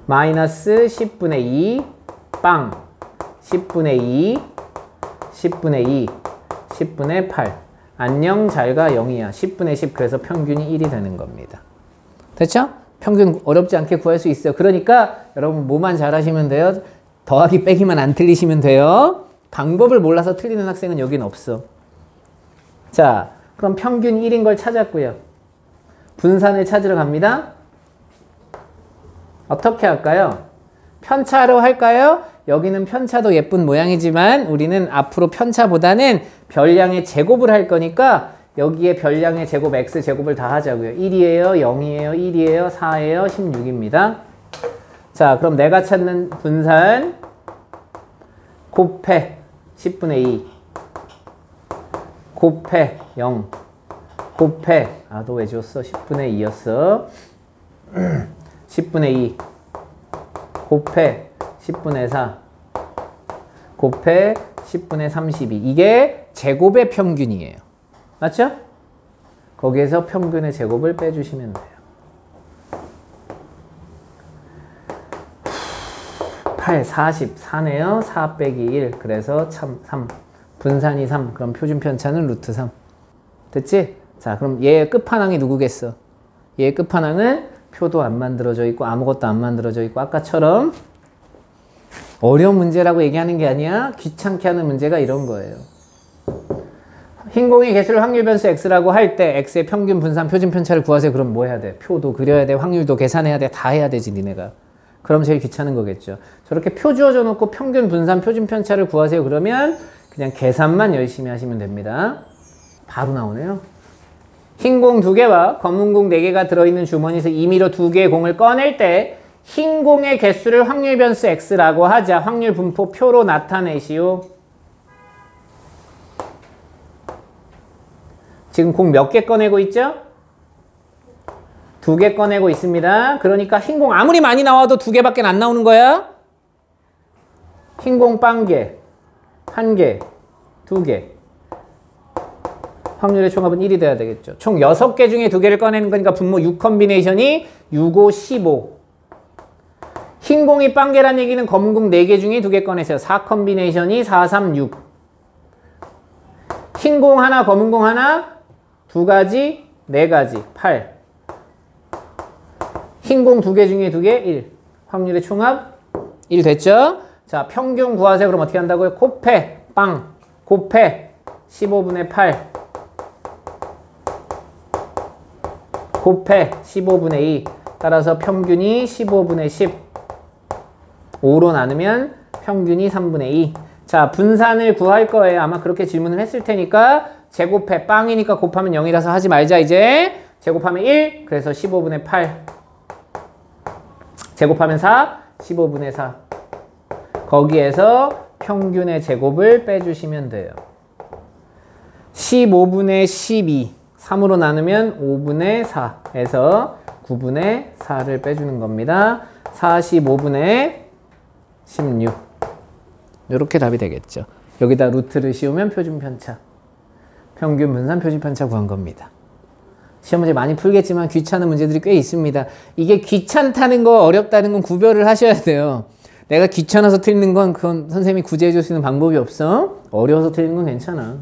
마이너스 10분의 2 빵 10분의 2 10분의 2 10분의 8 안녕 잘가 0이야. 10분의 10 그래서 평균이 1이 되는 겁니다. 됐죠? 평균 어렵지 않게 구할 수 있어요. 그러니까 여러분 뭐만 잘하시면 돼요. 더하기 빼기만 안 틀리시면 돼요. 방법을 몰라서 틀리는 학생은 여긴 없어. 자, 그럼 평균 1인 걸 찾았고요. 분산을 찾으러 갑니다. 어떻게 할까요? 편차로 할까요? 여기는 편차도 예쁜 모양이지만 우리는 앞으로 편차보다는 별량의 제곱을 할 거니까 여기에 별량의 제곱 x제곱을 다 하자고요. 1이에요, 0이에요, 1이에요, 4예요, 16입니다. 자, 그럼 내가 찾는 분산 곱해 10분의 2 곱해 0 곱해 너 왜 줬어? 10분의 2였어. 10분의 2 곱해 10분의 4 곱해 10분의 32 이게 제곱의 평균이에요. 맞죠? 거기에서 평균의 제곱을 빼주시면 돼요. 8, 44네요. 4 빼기 1 그래서 참 3 분산이 3 그럼 표준 편차는 루트 3 됐지? 자, 그럼 얘의 끝판왕이 누구겠어? 얘의 끝판왕은 표도 안 만들어져 있고 아무것도 안 만들어져 있고 아까처럼 어려운 문제라고 얘기하는 게 아니야. 귀찮게 하는 문제가 이런 거예요. 흰 공의 개수를 확률 변수 x라고 할 때 x의 평균, 분산, 표준 편차를 구하세요. 그럼 뭐 해야 돼? 표도 그려야 돼. 확률도 계산해야 돼. 다 해야 되지 니네가. 그럼 제일 귀찮은 거겠죠. 저렇게 표 주어져 놓고 평균, 분산, 표준 편차를 구하세요. 그러면 그냥 계산만 열심히 하시면 됩니다. 바로 나오네요. 흰 공 2개와 검은 공 4개가 들어있는 주머니에서 임의로 2개의 공을 꺼낼 때 흰 공의 개수를 확률 변수 x라고 하자. 확률 분포 표로 나타내시오. 지금 공 몇 개 꺼내고 있죠? 2개 꺼내고 있습니다. 그러니까 흰 공 아무리 많이 나와도 2개밖에 안 나오는 거야. 흰 공 빵개 1개 2개 확률의 총합은 1이 돼야 되겠죠. 총 6개 중에 2개를 꺼내는 거니까 분모 6 컨비네이션이 6, 5, 15 흰 공이 빵개란 얘기는 검은 공 4개 중에 2개 꺼내세요. 4 컨비네이션이 4, 3, 6 흰 공 하나 검은 공 하나 2가지 4가지 8 흰 공 2개 중에 2개 1 확률의 총합 1 됐죠? 자, 평균 구하세요. 그럼 어떻게 한다고요? 곱해 빵 곱해 15분의 8 곱해 15분의 2 따라서 평균이 15분의 10 5로 나누면 평균이 3분의 2 자, 분산을 구할 거예요. 아마 그렇게 질문을 했을 테니까 제곱해 빵이니까 곱하면 0이라서 하지 말자. 이제 제곱하면 1 그래서 15분의 8 제곱하면 4 15분의 4 거기에서 평균의 제곱을 빼주시면 돼요. 15분의 12 3으로 나누면 5분의 4에서 9분의 4를 빼주는 겁니다. 45분의 16 이렇게 답이 되겠죠. 여기다 루트를 씌우면 표준 편차 평균, 분산, 표준 편차 구한 겁니다. 시험 문제 많이 풀겠지만 귀찮은 문제들이 꽤 있습니다. 이게 귀찮다는 거 어렵다는 건 구별을 하셔야 돼요. 내가 귀찮아서 틀리는 건 그건 선생님이 구제해 줄 수 있는 방법이 없어. 어려워서 틀리는 건 괜찮아.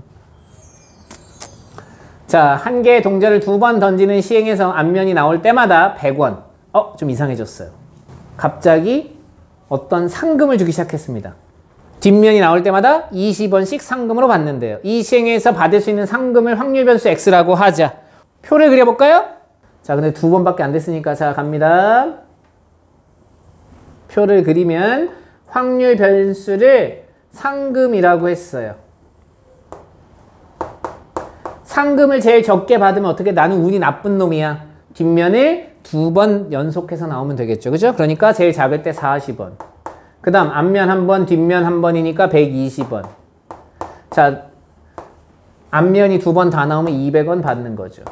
자, 한 개의 동전을 2번 던지는 시행에서 앞면이 나올 때마다 100원. 좀 이상해졌어요. 갑자기 어떤 상금을 주기 시작했습니다. 뒷면이 나올 때마다 20원씩 상금으로 받는데요. 이 시행에서 받을 수 있는 상금을 확률 변수 X라고 하자. 표를 그려볼까요? 자, 근데 2번밖에 안 됐으니까 자, 갑니다. 표를 그리면 확률 변수를 상금이라고 했어요. 상금을 제일 적게 받으면 어떻게? 나는 운이 나쁜 놈이야. 뒷면을 2번 연속해서 나오면 되겠죠. 그죠? 그러니까 제일 작을 때 40원. 그 다음 앞면 1번, 뒷면 1번이니까 120원. 자, 앞면이 2번 다 나오면 200원 받는 거죠.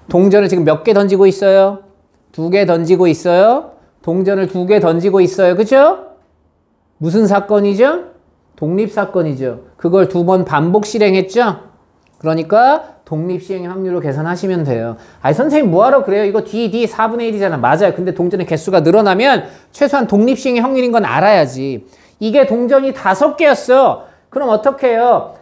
동전을 지금 몇 개 던지고 있어요? 2개 던지고 있어요. 동전을 2개 던지고 있어요. 그죠? 무슨 사건이죠? 독립사건이죠. 그걸 2번 반복 실행했죠? 그러니까 독립시행의 확률로 계산하시면 돼요. 아니 선생님 뭐하러 그래요? 이거 D 4분의 1이잖아. 맞아요. 근데 동전의 개수가 늘어나면 최소한 독립시행의 확률인 건 알아야지. 이게 동전이 5개였어. 그럼 어떻게 해요?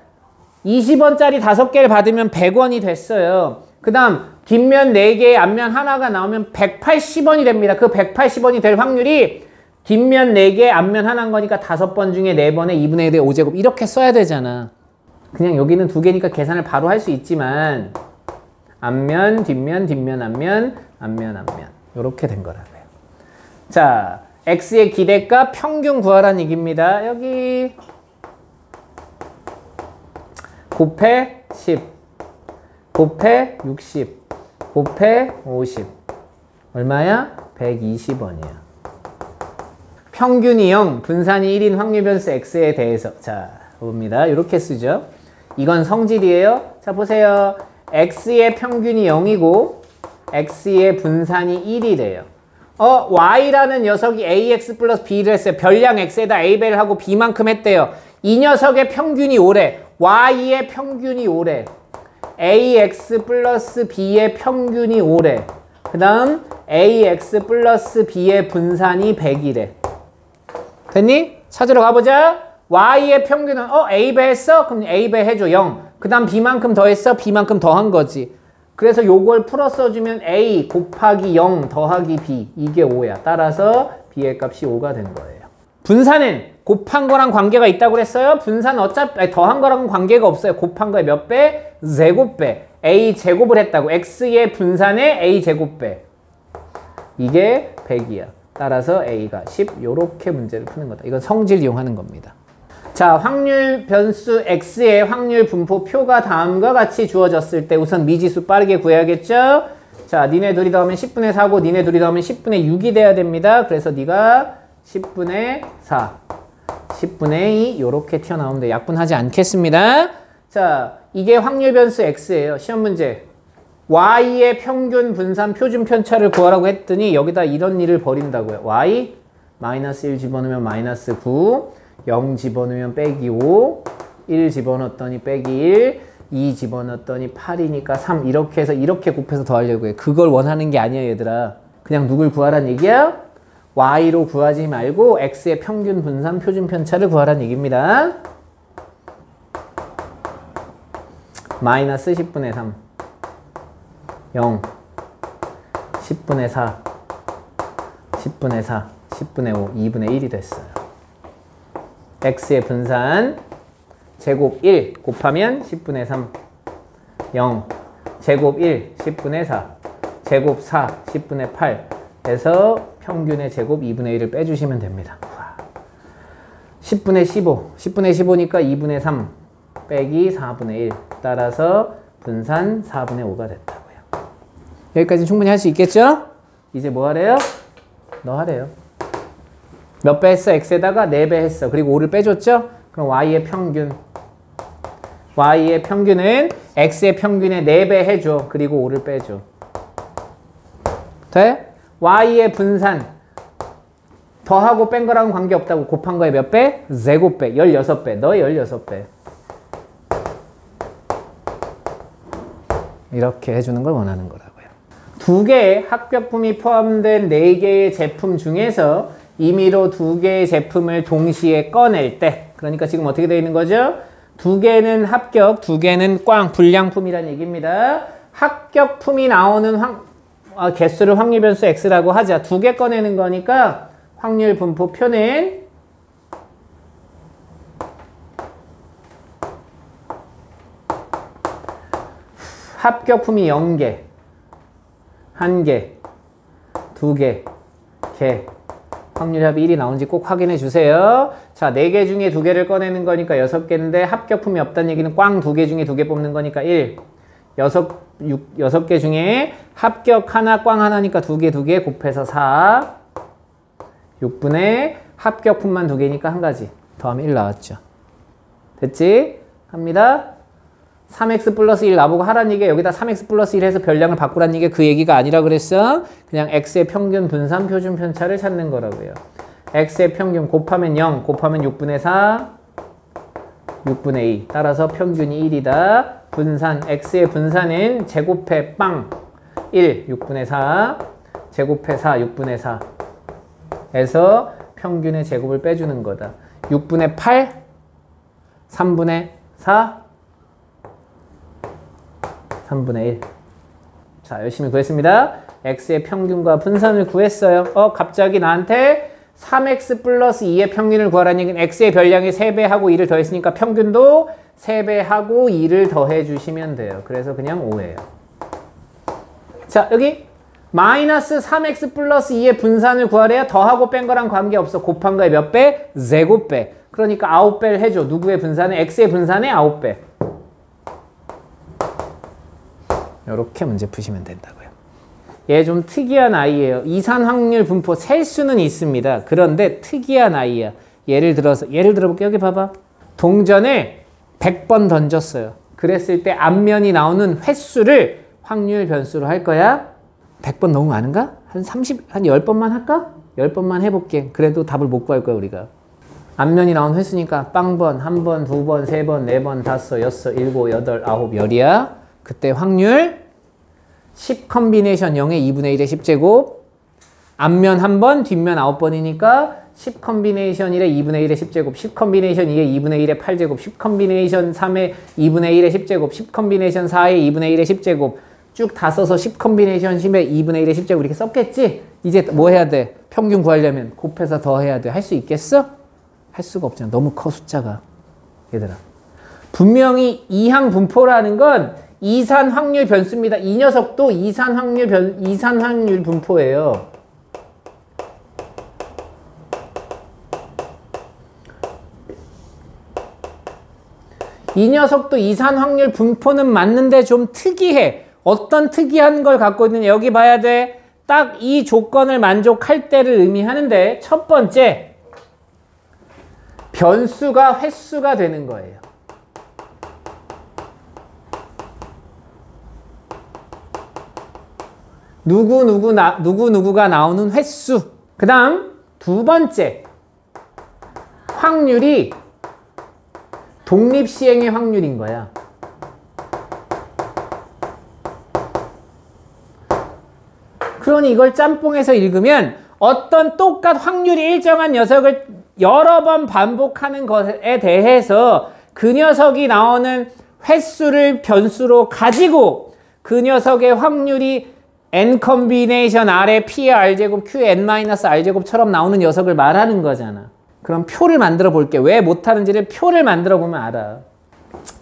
20원짜리 5개를 받으면 100원이 됐어요. 그 다음 뒷면 4개, 앞면 하나가 나오면 180원이 됩니다. 그 180원이 될 확률이 뒷면 4개, 앞면 하나인 거니까 5번 중에 4번에 2분의 1의 5제곱 이렇게 써야 되잖아. 그냥 여기는 2개니까 계산을 바로 할 수 있지만 앞면, 뒷면, 뒷면, 앞면, 앞면, 앞면 이렇게 된 거라고요. 자, X의 기대값 평균 구하라는 얘기입니다. 여기 곱해 10, 곱해 60, 곱해 50 얼마야? 120원이야. 평균이 0, 분산이 1인 확률 변수 X에 대해서 자 봅니다. 이렇게 쓰죠. 이건 성질이에요. 자 보세요. X의 평균이 0이고 X의 분산이 1이래요. Y라는 녀석이 AX 플러스 B를 했어요. 별량 X에다 A배를 하고 B만큼 했대요. 이 녀석의 평균이 5래. Y의 평균이 5래. AX 플러스 B의 평균이 5래. 그 다음 AX 플러스 B의 분산이 100이래. 됐니? 찾으러 가보자. Y의 평균은 A배 했어? 그럼 A배 해줘. 0. 그 다음 B만큼 더 했어? B만큼 더 한 거지. 그래서 요걸 풀어 써주면 A 곱하기 0 더하기 B 이게 5야. 따라서 B의 값이 5가 된 거예요. 분산은 곱한 거랑 관계가 있다고 그랬어요? 분산은 어차피 더한 거랑은 관계가 없어요. 곱한 거에 몇 배? 제곱배. A 제곱을 했다고. X의 분산에 A 제곱배. 이게 100이야. 따라서 A가 10 요렇게 문제를 푸는 거다. 이건 성질 이용하는 겁니다. 자, 확률 변수 X의 확률 분포 표가 다음과 같이 주어졌을 때 우선 미지수 빠르게 구해야겠죠? 자, 니네 둘이 더하면 10분의 4고 니네 둘이 더하면 10분의 6이 돼야 됩니다. 그래서 네가 10분의 4, 10분의 2 요렇게 튀어나오는데 약분하지 않겠습니다. 자, 이게 확률 변수 X예요. 시험 문제. Y의 평균 분산 표준 편차를 구하라고 했더니 여기다 이런 일을 벌인다고요. Y 마이너스 1 집어넣으면 마이너스 9 0 집어넣으면 빼기 5 1 집어넣었더니 빼기 1 2 집어넣었더니 8이니까 3 이렇게 해서 이렇게 곱해서 더하려고 해. 그걸 원하는 게 아니야 얘들아. 그냥 누굴 구하라는 얘기야? Y로 구하지 말고 X의 평균 분산 표준 편차를 구하라는 얘기입니다. 마이너스 10분의 3 0 10분의 4 10분의 4 10분의 5 2분의 1이 됐어요. X의 분산 제곱 1 곱하면 10분의 3 0 제곱 1 10분의 4 제곱 4 10분의 8 해서 평균의 제곱 2분의 1을 빼주시면 됩니다. 10분의 15 10분의 15니까 2분의 3 빼기 4분의 1 따라서 분산 4분의 5가 됐다고요. 여기까지는 충분히 할 수 있겠죠? 이제 뭐 하래요? 너 하래요. 몇 배 했어? X에다가 4배 했어. 그리고 5를 빼줬죠? 그럼 Y의 평균. Y의 평균은 X의 평균에 4배 해줘. 그리고 5를 빼줘. 돼? Y의 분산. 더하고 뺀 거랑은 관계없다고. 곱한 거에 몇 배? 제곱배. 16배. 너의 16배. 이렇게 해주는 걸 원하는 거라고요. 2개의 합격품이 포함된 4개의 제품 중에서 임의로 2개의 제품을 동시에 꺼낼 때, 그러니까 지금 어떻게 되어 있는 거죠? 2개는 합격, 2개는 꽝, 불량품이라는 얘기입니다. 합격품이 나오는 개수를 확률 변수 x라고 하자. 두 개 꺼내는 거니까 확률 분포 표는 합격품이 0개, 1개, 2개, 개. 확률합이 1이 나온지 꼭 확인해 주세요. 자, 4개 중에 2개를 꺼내는 거니까 6개인데 합격품이 없다는 얘기는 꽝 2개 중에 2개 뽑는 거니까 1. 6개 중에 합격 하나, 꽝 하나니까 2개 곱해서 4. 6분의 합격품만 2개니까 1가지. 더하면 1 나왔죠. 됐지? 합니다. 3x 플러스 1 나보고 하라는 얘기가 여기다 3x 플러스 1 해서 별량을 바꾸라는 얘기가 그 얘기가 아니라 그랬어. 그냥 x의 평균 분산 표준 편차를 찾는 거라고요. x의 평균 곱하면 0, 곱하면 6분의 4, 6분의 2. 따라서 평균이 1이다. 분산, x의 분산은 제곱해 빵 1, 6분의 4, 제곱해 4, 6분의 4 에서 평균의 제곱을 빼주는 거다. 6분의 8, 3분의 4, 3분의 1. 자, 열심히 구했습니다. x의 평균과 분산을 구했어요. 갑자기 나한테 3x 플러스 2의 평균을 구하라는 얘기는 x의 별량이 3배하고 2를 더했으니까 평균도 3배하고 2를 더해 주시면 돼요. 그래서 그냥 5예요. 자, 여기 마이너스 3x 플러스 2의 분산을 구하래요. 더하고 뺀 거랑 관계없어. 곱한 거에 몇 배? 제곱배. 그러니까 9배를 해줘. 누구의 분산에? x의 분산에 9배. 이렇게 문제 푸시면 된다고요. 얘 좀 특이한 아이예요. 이산 확률 분포 셀 수는 있습니다. 그런데 특이한 아이야. 예를 들어볼게요. 여기 봐봐. 동전을 100번 던졌어요. 그랬을 때 앞면이 나오는 횟수를 확률 변수로 할 거야. 100번 너무 많은가? 한 10번만 할까? 10번만 해볼게. 그래도 답을 못 구할 거야, 우리가. 앞면이 나온 횟수니까 빵번, 1번, 2번, 3번, 4번, 5, 6, 7, 8, 9, 10이야. 그때 확률 10 컨비네이션 0의 2분의 1의 10제곱. 앞면 1번, 뒷면 9번이니까 10 컨비네이션 1의 2분의 1의 10제곱, 10 컨비네이션 2의 2분의 1의 8제곱, 10 컨비네이션 3의 2분의 1의 10제곱, 10 컨비네이션 4의 2분의 1의 10제곱 쭉 다 써서 10 컨비네이션 10의 2분의 1의 10제곱 이렇게 썼겠지? 이제 뭐 해야 돼? 평균 구하려면 곱해서 더해야 돼. 할 수 있겠어? 할 수가 없잖아. 너무 커 숫자가. 얘들아. 분명히 이항 분포라는 건 이산 확률 변수입니다. 이 녀석도 이산 확률 분포예요. 이 녀석도 이산 확률 분포는 맞는데 좀 특이해. 어떤 특이한 걸 갖고 있느냐. 여기 봐야 돼. 딱 이 조건을 만족할 때를 의미하는데 첫 번째, 변수가 횟수가 되는 거예요. 누구누구가 나오는 횟수. 그 다음 두 번째, 확률이 독립시행의 확률인 거야. 그러니 이걸 짬뽕해서 읽으면 어떤 확률이 일정한 녀석을 여러 번 반복하는 것에 대해서 그 녀석이 나오는 횟수를 변수로 가지고 그 녀석의 확률이 n 컨비네이션 R의 P의 R제곱 Q의 n-R제곱처럼 나오는 녀석을 말하는 거잖아. 그럼 표를 만들어 볼게. 왜 못하는지를 표를 만들어 보면 알아.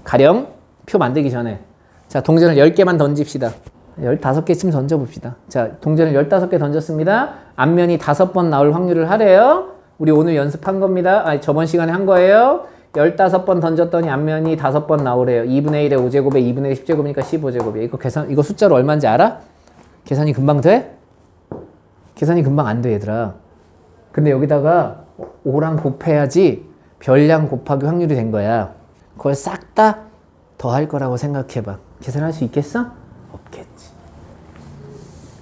가령 표 만들기 전에 자, 동전을 10개만 던집시다. 15개쯤 던져봅시다. 자, 동전을 15개 던졌습니다. 앞면이 5번 나올 확률을 하래요. 우리 오늘 연습한 겁니다. 저번 시간에 한 거예요. 15번 던졌더니 앞면이 5번 나오래요. 2분의 1의 5제곱에 2분의 1의 10제곱이니까 15제곱이에요. 이거 숫자로 얼마인지 알아? 계산이 금방 돼? 계산이 금방 안 돼, 얘들아. 근데 여기다가 5랑 곱해야지 별량 곱하기 확률이 된 거야. 그걸 싹 다 더할 거라고 생각해봐. 계산할 수 있겠어? 없겠지.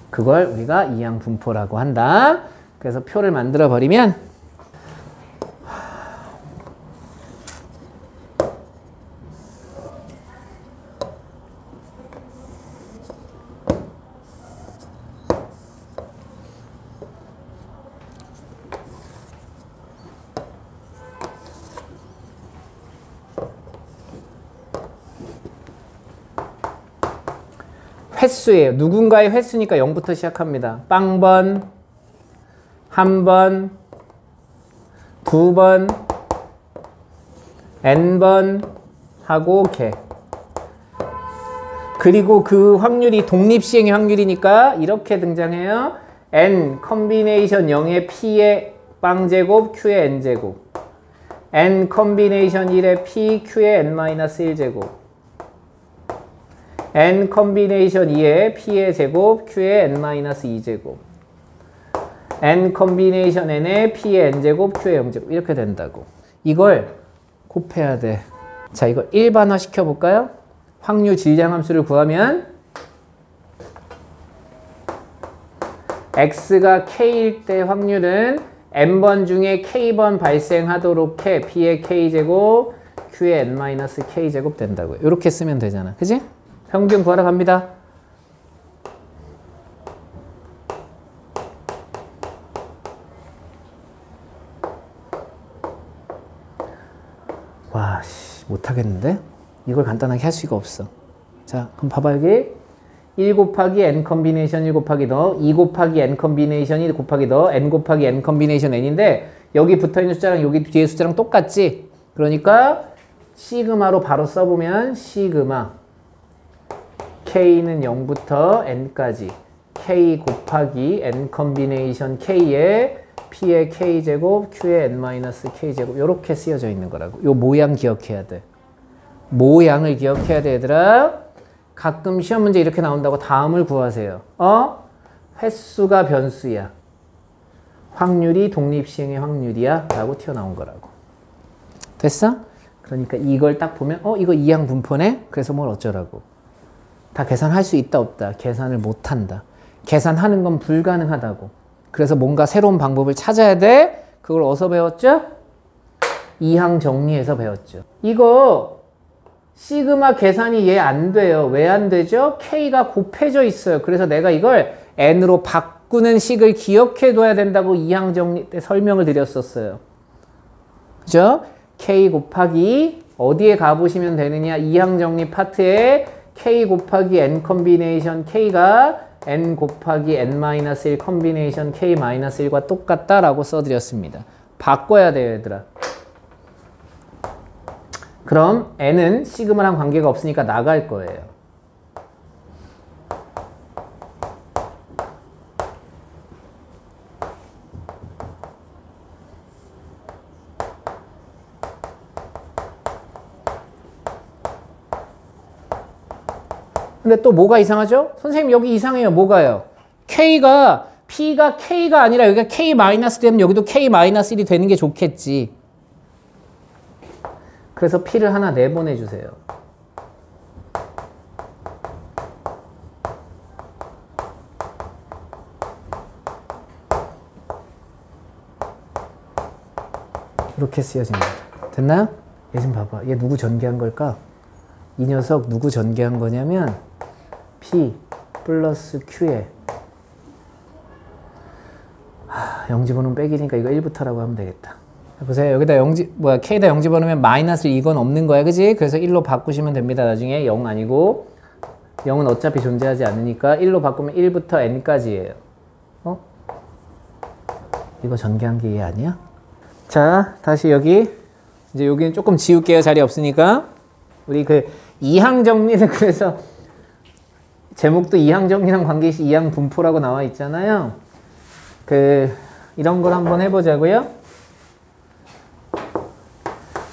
그걸 우리가 이항 분포라고 한다. 그래서 표를 만들어 버리면 횟수예요. 누군가의 횟수니까 0부터 시작합니다. 빵번, 한번, 두번, n번 하고 개. 그리고 그 확률이 독립시행의 확률이니까 이렇게 등장해요. n 컨비네이션 0의 p의 빵제곱 q의 n제곱, n 컨비네이션 1의 p q의 n-1제곱, n 컨비네이션 2의 p의 제곱 q의 n-2제곱, n 컨비네이션 n의 p의 n제곱 q의 0제곱 이렇게 된다고. 이걸 곱해야 돼. 자, 이걸 일반화 시켜볼까요? 확률 질량함수를 구하면 x가 k일 때 확률은 n번 중에 k번 발생하도록 해 p의 k제곱 q의 n-k제곱 된다고요. 이렇게 쓰면 되잖아. 그지? 평균 구하러 갑니다. 와, 씨, 못하겠는데? 이걸 간단하게 할 수가 없어. 자, 그럼 봐봐, 여기. 1 곱하기 n 컨비네이션 1 곱하기 너, 2 곱하기 n 컨비네이션 1 곱하기 너, n 곱하기 n 컨비네이션 n인데, 여기 붙어있는 숫자랑 여기 뒤에 숫자랑 똑같지? 그러니까, 시그마로 바로 써보면, 시그마. k는 0부터 n까지. k 곱하기 n 컨비네이션 k에 p의 k제곱, q의 n-k제곱. 요렇게 쓰여져 있는 거라고. 요 모양 기억해야 돼. 모양을 기억해야 돼, 얘들아. 가끔 시험 문제 이렇게 나온다고 다음을 구하세요. 횟수가 변수야. 확률이 독립시행의 확률이야. 라고 튀어나온 거라고. 됐어? 그러니까 이걸 딱 보면 이거 이항 분포네? 그래서 뭘 어쩌라고. 다 계산할 수 있다 없다. 계산을 못한다. 계산하는 건 불가능하다고. 그래서 뭔가 새로운 방법을 찾아야 돼. 그걸 어디서 배웠죠? 이항 정리해서 배웠죠. 이거 시그마 계산이 얘 안 돼요. 왜 안 되죠? k가 곱해져 있어요. 그래서 내가 이걸 n으로 바꾸는 식을 기억해 둬야 된다고 이항 정리 때 설명을 드렸었어요. 그죠? k 곱하기 어디에 가보시면 되느냐? 이항 정리 파트에 k 곱하기 n 컨비네이션 k가 n 곱하기 n-1 컨비네이션 k-1과 똑같다라고 써드렸습니다. 바꿔야 돼요, 얘들아. 그럼 n은 시그마랑 관계가 없으니까 나갈 거예요. 근데 또 뭐가 이상하죠? 선생님 여기 이상해요. 뭐가요? P가 K가 아니라 여기가 K- 되면 여기도 K-1이 되는 게 좋겠지. 그래서 P를 하나 내보내주세요. 이렇게 쓰여집니다. 됐나요? 얘 좀 봐봐. 얘 누구 전개한 걸까? 이 녀석 누구 전개한 거냐면 P 플러스 Q에 영 집어넣으면 빼기니까 이거 1부터라고 하면 되겠다. 보세요. 여기다 K에다 0 집어넣으면 마이너스 1건 없는 거야. 그지? 그래서 1로 바꾸시면 됩니다. 나중에 0 아니고 0은 어차피 존재하지 않으니까 1로 바꾸면 1부터 n까지예요. 이거 전개한 게 얘 아니야? 자, 다시 여기. 이제 여기는 조금 지울게요. 자리 없으니까. 우리 그 이항 정리는 그래서 제목도 이항 정리랑 관계시 이항 분포라고 나와 있잖아요. 이런 걸 한번 해보자고요.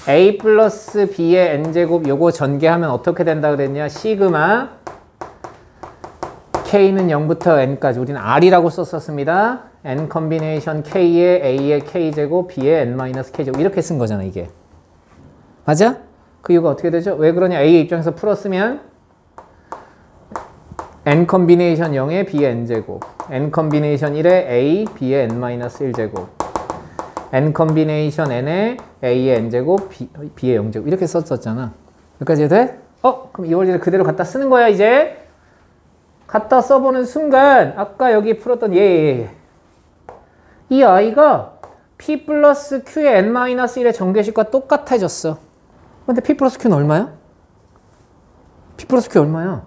a 플러스 b의 n제곱 요거 전개하면 어떻게 된다 그랬냐? 시그마 k는 0부터 n까지 우리는 r이라고 썼었습니다. n 컨비네이션 k의 a의 k제곱 b의 n-k제곱 이렇게 쓴 거잖아 이게. 맞아? 그 이유가 어떻게 되죠? 왜 그러냐? a의 입장에서 풀었으면 n 컨비네이션 0의 b의 n제곱, n 컨비네이션 1의 a b의 n-1제곱, n 컨비네이션 n의 a의 n제곱 b의 0제곱 이렇게 썼었잖아. 여기까지 돼? 그럼 이 원리를 그대로 갖다 쓰는 거야 이제. 갖다 써보는 순간 아까 여기 풀었던 이 아이가 p 플러스 q의 n-1의 전개식과 똑같아졌어. 근데 p 플러스 q는 얼마야? p 플러스 q 얼마야?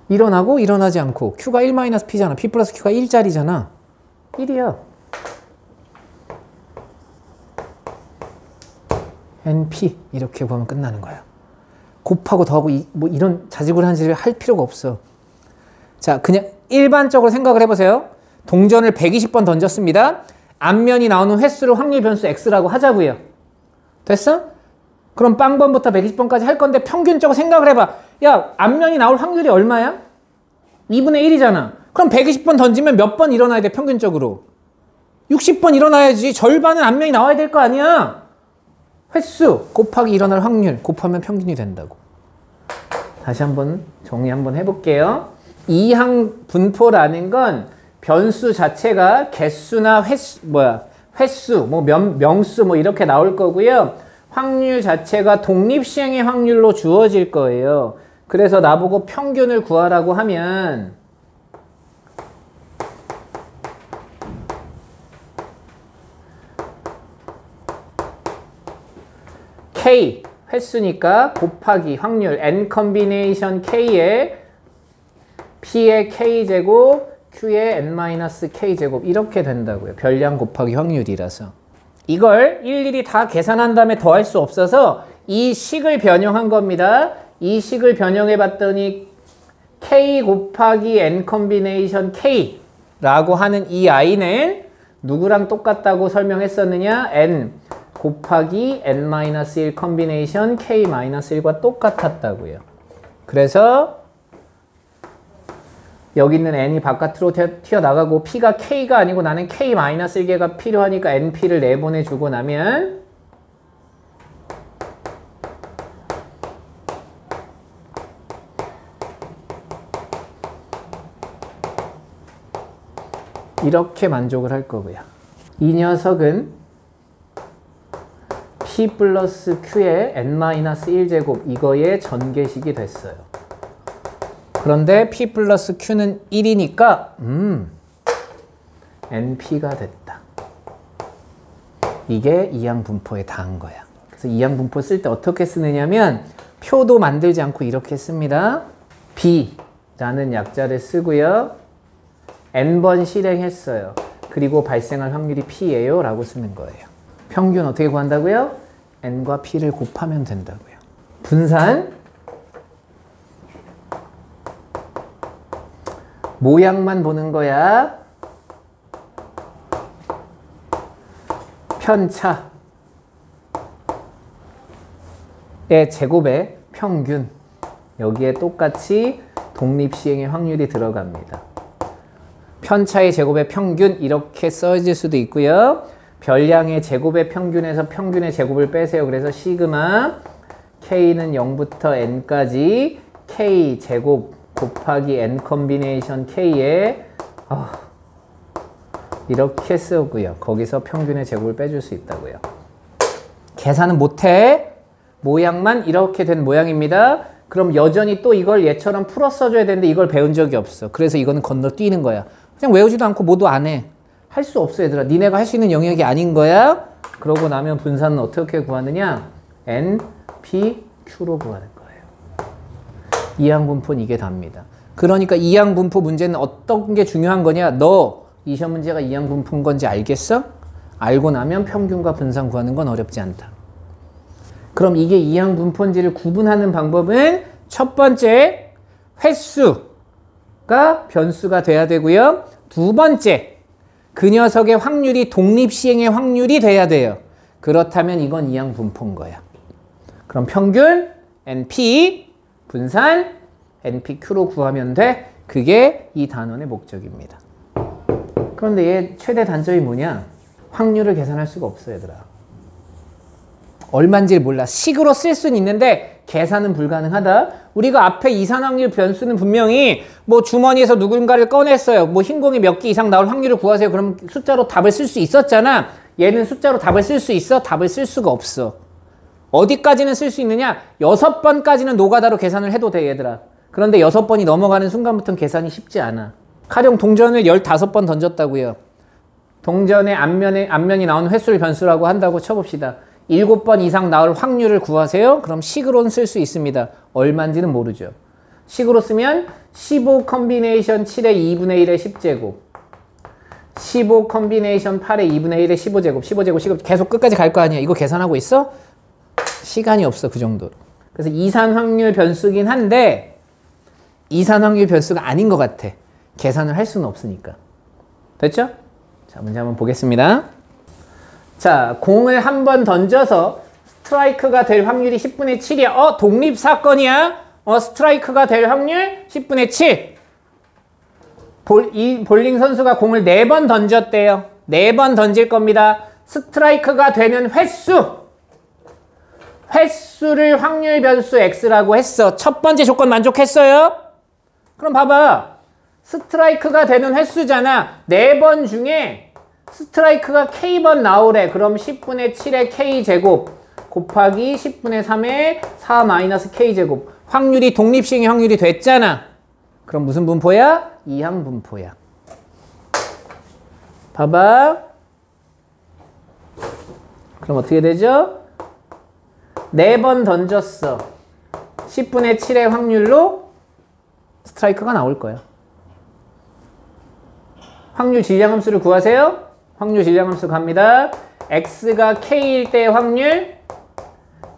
일어나고 일어나지 않고 Q가 1-P잖아. P 플러스 Q가 1짜리잖아. 1이야. NP 이렇게 구하면 끝나는 거야. 곱하고 더하고 뭐 이런 자지구레한 짓을 할 필요가 없어. 자, 그냥 일반적으로 생각을 해보세요. 동전을 120번 던졌습니다. 앞면이 나오는 횟수를 확률 변수 X라고 하자고요. 됐어? 그럼 빵번부터 120번까지 할 건데 평균적으로 생각을 해봐. 야, 앞면이 나올 확률이 얼마야? 2분의 1이잖아. 그럼 120번 던지면 몇 번 일어나야 돼, 평균적으로? 60번 일어나야지. 절반은 앞면이 나와야 될 거 아니야? 횟수 곱하기 일어날 확률 곱하면 평균이 된다고. 다시 한번 정리 한번 해볼게요. 이항 분포라는 건 변수 자체가 개수나 횟수, 뭐 명수 뭐 이렇게 나올 거고요. 확률 자체가 독립시행의 확률로 주어질 거예요. 그래서 나보고 평균을 구하라고 하면 K 횟수니까 곱하기 확률 N 컨비네이션 K에 P의 K제곱 Q의 N-K제곱 이렇게 된다고요. 별량 곱하기 확률이라서. 이걸 일일이 다 계산한 다음에 더할 수 없어서 이 식을 변형한 겁니다. 이 식을 변형해 봤더니 K 곱하기 N 컨비네이션 K라고 하는 이 I는 누구랑 똑같다고 설명했었느냐? N 곱하기 N-1 컨비네이션 K-1과 똑같았다고요. 그래서 여기 있는 N이 바깥으로 튀어나가고 P가 K가 아니고 나는 K-1개가 필요하니까 NP를 내보내주고 나면 이렇게 만족을 할 거고요. 이 녀석은 P 플러스 Q의 N-1제곱 이거의 전개식이 됐어요. 그런데 P 플러스 Q는 1이니까 NP가 됐다. 이게 이항 분포에 닿은 거야. 그래서 이항 분포 쓸 때 어떻게 쓰느냐면 표도 만들지 않고 이렇게 씁니다. B라는 약자를 쓰고요. N번 실행했어요. 그리고 발생할 확률이 P예요 라고 쓰는 거예요. 평균 어떻게 구한다고요? N과 P를 곱하면 된다고요. 분산 모양만 보는 거야. 편차의 제곱의 평균 여기에 똑같이 독립시행의 확률이 들어갑니다. 편차의 제곱의 평균 이렇게 써질 수도 있고요. 별량의 제곱의 평균에서 평균의 제곱을 빼세요. 그래서 시그마 K는 0부터 N까지 K 제곱 곱하기 N 컨비네이션 K에 이렇게 쓰고요. 거기서 평균의 제곱을 빼줄 수 있다고요. 계산은 못해. 모양만 이렇게 된 모양입니다. 그럼 여전히 또 이걸 얘처럼 풀어 써줘야 되는데 이걸 배운 적이 없어. 그래서 이거는 건너뛰는 거야. 그냥 외우지도 않고 뭐도 안 해. 할 수 없어 얘들아. 니네가 할 수 있는 영역이 아닌 거야. 그러고 나면 분산은 어떻게 구하느냐? N, P, Q로 구하는 거예요. 이항분포는 이게 답니다. 그러니까 이항분포 문제는 어떤 게 중요한 거냐? 너 이 시험 문제가 이항분포인 건지 알겠어? 알고 나면 평균과 분산 구하는 건 어렵지 않다. 그럼 이게 이항분포인지를 구분하는 방법은 첫 번째 횟수가 변수가 돼야 되고요. 두 번째 그 녀석의 확률이 독립시행의 확률이 돼야 돼요. 그렇다면 이건 이항분포인 거야. 그럼 평균 NP 분산 NPQ로 구하면 돼. 그게 이 단원의 목적입니다. 그런데 얘 최대 단점이 뭐냐? 확률을 계산할 수가 없어 얘들아. 얼마인지 몰라. 식으로 쓸 수는 있는데 계산은 불가능하다. 우리가 앞에 이산확률 변수는 분명히 뭐 주머니에서 누군가를 꺼냈어요. 뭐 흰 공이 몇 개 이상 나올 확률을 구하세요. 그럼 숫자로 답을 쓸 수 있었잖아. 얘는 숫자로 답을 쓸 수 있어? 답을 쓸 수가 없어. 어디까지는 쓸 수 있느냐? 6번까지는 노가다로 계산을 해도 돼 얘들아. 그런데 6번이 넘어가는 순간부터는 계산이 쉽지 않아. 가령 동전을 15번 던졌다고요. 동전의 앞면이 나오는 횟수를 변수라고 한다고 쳐봅시다. 7번 이상 나올 확률을 구하세요. 그럼 식으로는 쓸 수 있습니다. 얼마인지는 모르죠. 식으로 쓰면 15 컨비네이션 7의 2분의 1의 10제곱. 15 컨비네이션 8의 2분의 1의 15제곱. 15제곱 계속 끝까지 갈 거 아니야. 이거 계산하고 있어? 시간이 없어, 그 정도로. 그래서 이산 확률 변수긴 한데 이산 확률 변수가 아닌 것 같아. 계산을 할 수는 없으니까. 됐죠? 자, 문제 한번 보겠습니다. 자, 공을 한 번 던져서 스트라이크가 될 확률이 10분의 7이야. 독립사건이야. 스트라이크가 될 확률 10분의 7. 이 볼링 선수가 공을 4번 던졌대요. 4번 던질 겁니다. 스트라이크가 되는 횟수를 확률 변수 x라고 했어. 첫 번째 조건 만족했어요? 그럼 봐봐. 스트라이크가 되는 횟수잖아. 4번 중에 스트라이크가 k번 나오래. 그럼 10분의 7의 k제곱 곱하기 10분의 3의 4 마이너스 k제곱. 확률이 독립식의 확률이 됐잖아. 그럼 무슨 분포야? 이항 분포야. 봐봐. 그럼 어떻게 되죠? 4번 던졌어. 10분의 7의 확률로 스트라이크가 나올 거야. 확률 질량함수를 구하세요. 확률 질량함수 갑니다. x가 k일 때 확률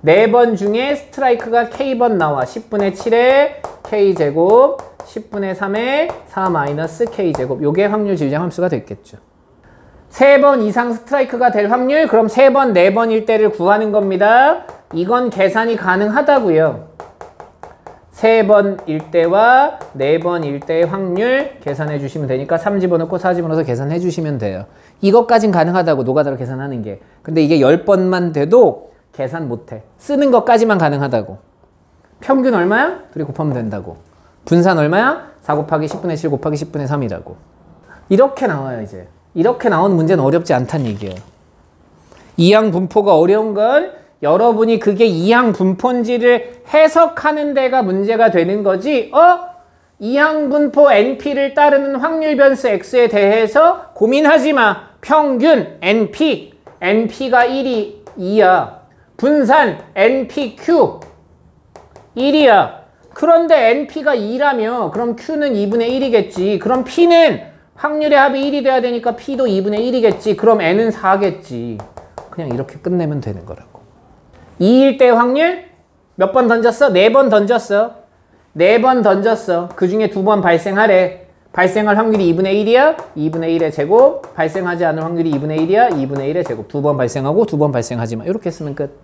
4번 중에 스트라이크가 k번 나와. 10분의 7의 k제곱 10분의 3의 4 마이너스 k제곱. 요게 확률 질량함수가 됐겠죠. 3번 이상 스트라이크가 될 확률, 그럼 3번, 4번일 때를 구하는 겁니다. 이건 계산이 가능하다고요. 3번일 때와 4번일 때의 확률 계산해 주시면 되니까 3 집어넣고 4 집어넣어서 계산해 주시면 돼요. 이것까진 가능하다고, 노가다로 계산하는 게. 근데 이게 10번만 돼도 계산 못해. 쓰는 것까지만 가능하다고. 평균 얼마야? 둘이 곱하면 된다고. 분산 얼마야? 4 곱하기 10분의 7 곱하기 10분의 3이라고. 이렇게 나와요, 이제. 이렇게 나오는 문제는 어렵지 않다는 얘기예요. 이항 분포가 어려운 건 여러분이 그게 이항 분포인지를 해석하는 데가 문제가 되는 거지. 이항 분포 NP를 따르는 확률 변수 X에 대해서 고민하지 마. 평균 NP. NP가 1이 2야. 분산 NPQ 1이야. 그런데 NP가 2라며 그럼 Q는 2분의 1이겠지. 그럼 P는 확률의 합이 1이 돼야 되니까 P도 2분의 1이겠지. 그럼 N은 4겠지. 그냥 이렇게 끝내면 되는 거라고. 2일 때 확률 몇 번 던졌어? 4번 던졌어. 4번 던졌어. 그 중에 2번 발생하래. 발생할 확률이 2분의 1이야? 2분의 1의 제곱. 발생하지 않을 확률이 2분의 1이야? 2분의 1의 제곱. 2번 발생하고 2번 발생하지 마. 이렇게 쓰면 끝.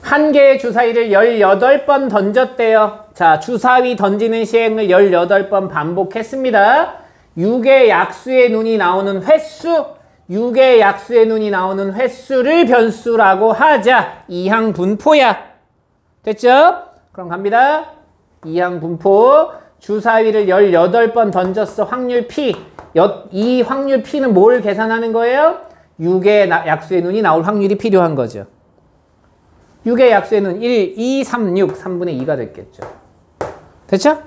한 개의 주사위를 18번 던졌대요. 자, 주사위 던지는 시행을 18번 반복했습니다. 6의 약수의 눈이 나오는 횟수, 6의 약수의 눈이 나오는 횟수를 변수라고 하자. 이항 분포야. 됐죠? 그럼 갑니다. 이항 분포. 주사위를 18번 던졌어. 확률 P. 이 확률 P는 뭘 계산하는 거예요? 6의 약수의 눈이 나올 확률이 필요한 거죠. 6의 약수의 눈 1, 2, 3, 6. 3분의 2가 됐겠죠. 됐죠?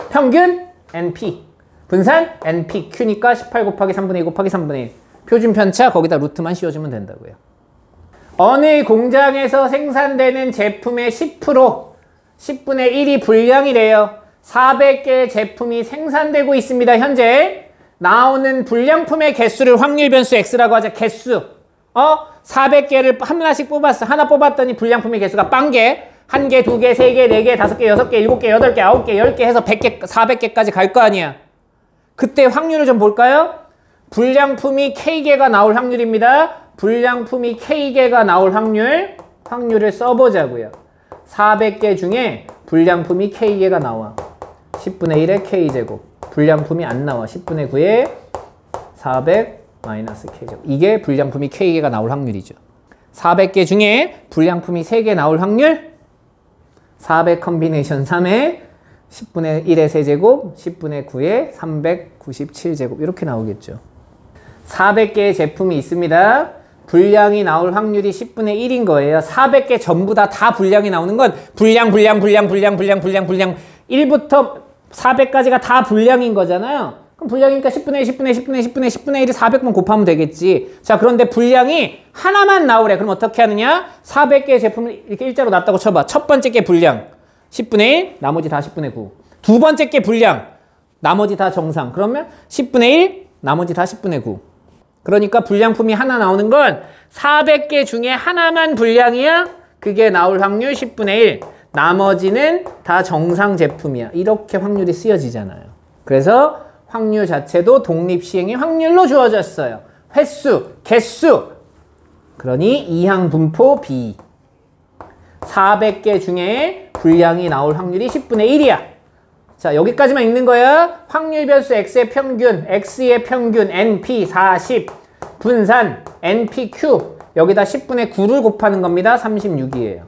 평균 NP. 분산 NPQ니까 18 곱하기 3분의 2 곱하기 3분의 1. 표준 편차 거기다 루트만 씌워주면 된다고요. 어느 공장에서 생산되는 제품의 10%, 10분의 1이 불량이래요. 400개의 제품이 생산되고 있습니다. 현재 나오는 불량품의 개수를 확률 변수 X라고 하자. 개수. 400개를 하나씩 뽑았어. 하나 뽑았더니 불량품의 개수가 0개. 1개, 2개, 3개, 4개, 5개, 6개, 7개, 8개, 9개, 10개 해서 100개, 400개까지 갈 거 아니야. 그때 확률을 좀 볼까요? 불량품이 K개가 나올 확률입니다. 불량품이 K개가 나올 확률을 써보자고요. 400개 중에 불량품이 K개가 나와. 10분의 1의 K제곱. 불량품이 안 나와. 10분의 9의 400 마이너스 K제곱. 이게 불량품이 K개가 나올 확률이죠. 400개 중에 불량품이 3개 나올 확률 400 컨비네이션 3에 10분의 1의 세제곱, 10분의 9의 397제곱 이렇게 나오겠죠. 400개의 제품이 있습니다. 불량이 나올 확률이 10분의 1인 거예요. 400개 전부 다 불량이 나오는 건 불량 1부터 400까지가 다 불량인 거잖아요. 그럼 불량이니까 10분의 1, 10분의 1, 10분의 1, 10분의 10분의 1이 400번 곱하면 되겠지. 자, 그런데 불량이 하나만 나오래. 그럼 어떻게 하느냐? 400개의 제품을 이렇게 일자로 놨다고 쳐봐. 첫 번째 게 불량 10분의 1, 나머지 다 10분의 9. 두 번째 게 불량. 나머지 다 정상. 그러면 10분의 1, 나머지 다 10분의 9. 그러니까 불량품이 하나 나오는 건 400개 중에 하나만 불량이야. 그게 나올 확률 10분의 1. 나머지는 다 정상 제품이야. 이렇게 확률이 쓰여지잖아요. 그래서 확률 자체도 독립시행의 확률로 주어졌어요. 횟수, 개수. 그러니 이항 분포 B. 400개 중에 불량이 나올 확률이 10분의 1이야. 자, 여기까지만 읽는 거야. 확률 변수 X의 평균, X의 평균, NP 40, 분산, NPQ. 여기다 10분의 9를 곱하는 겁니다. 36이에요.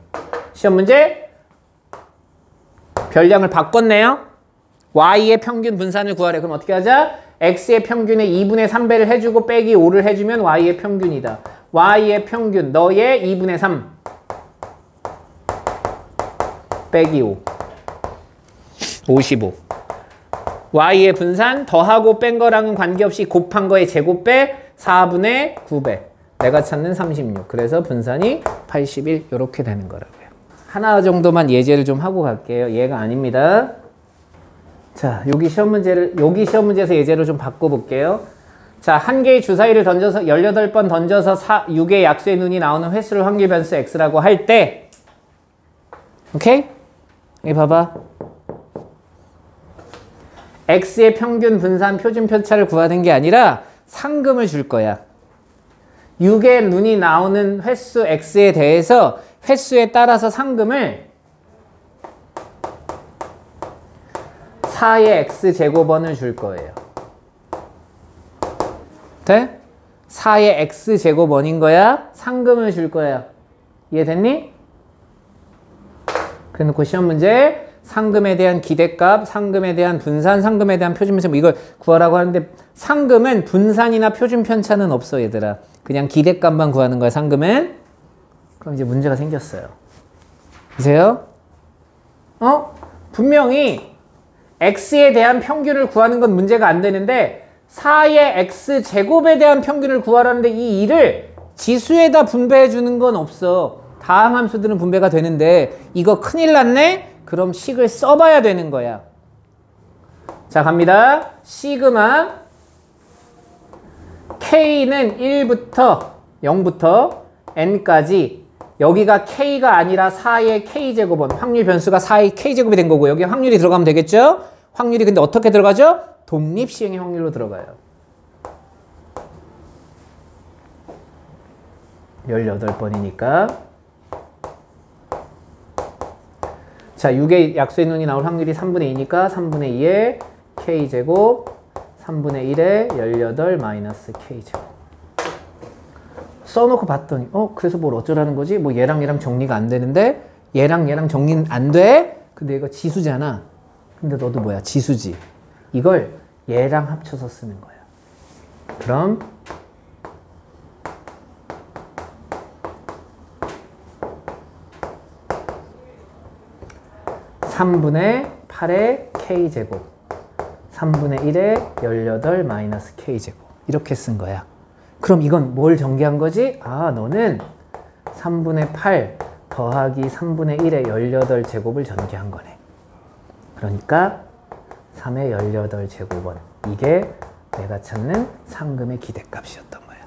시험 문제. 별량을 바꿨네요. Y의 평균 분산을 구하래. 그럼 어떻게 하자? X의 평균에 2분의 3배를 해주고 빼기 5를 해주면 Y의 평균이다. Y의 평균, 너의 2분의 3 빼기 5. 55. Y의 분산 더하고 뺀 거랑은 관계없이 곱한 거의 제곱 빼 4분의 9배. 내가 찾는 36. 그래서 분산이 81 이렇게 되는 거라고요. 하나 정도만 예제를 좀 하고 갈게요. 얘가 아닙니다. 자, 여기 시험 문제에서 예제를 좀 바꿔볼게요. 자, 한 개의 주사위를 던져서 18번 던져서 6의 약수의 눈이 나오는 횟수를 확률 변수 X라고 할 때, 오케이? 여기 봐봐. X의 평균 분산 표준 편차를 구하는 게 아니라 상금을 줄 거야. 6의 눈이 나오는 횟수 X에 대해서 횟수에 따라서 상금을 4의 X제곱원을 줄 거예요. 돼? 4의 X제곱원인 거야. 상금을 줄 거야. 이해됐니? 그래놓고 시험 문제 상금에 대한 기대값, 상금에 대한 분산, 상금에 대한 표준편차 이걸 구하라고 하는데 상금은 분산이나 표준편차는 없어 얘들아. 그냥 기대값만 구하는 거야 상금은. 그럼 이제 문제가 생겼어요. 보세요. 분명히 X에 대한 평균을 구하는 건 문제가 안 되는데 4의 X제곱에 대한 평균을 구하라는데 이 2를 지수에다 분배해 주는 건 없어. 다항함수들은 분배가 되는데 이거 큰일 났네? 그럼 식을 써봐야 되는 거야. 자, 갑니다. 시그마 K는 1부터 0부터 N까지 여기가 K가 아니라 4의 K제곱원 확률 변수가 4의 K제곱이 된 거고 여기 확률이 들어가면 되겠죠? 확률이 근데 어떻게 들어가죠? 독립시행의 확률로 들어가요. 18번이니까 자, 6의 약수의 눈이 나올 확률이 3분의 2니까 3분의 2의 K제곱 3분의 1의 18 마이너스 K제곱 써놓고 봤더니 그래서 뭘 어쩌라는 거지? 뭐 얘랑 얘랑 정리가 안 되는데 얘랑 얘랑 정리는 안 돼? 근데 이거 지수잖아. 근데 너도 뭐야? 지수지. 이걸 얘랑 합쳐서 쓰는 거야. 그럼 3분의 8의 K제곱 3분의 1의 18 마이너스 K제곱 이렇게 쓴 거야. 그럼 이건 뭘 전개한 거지? 아, 너는 3분의 8 더하기 3분의 1의 18제곱을 전개한 거네. 그러니까 3의 18제곱원 이게 내가 찾는 상금의 기대값이었던 거야.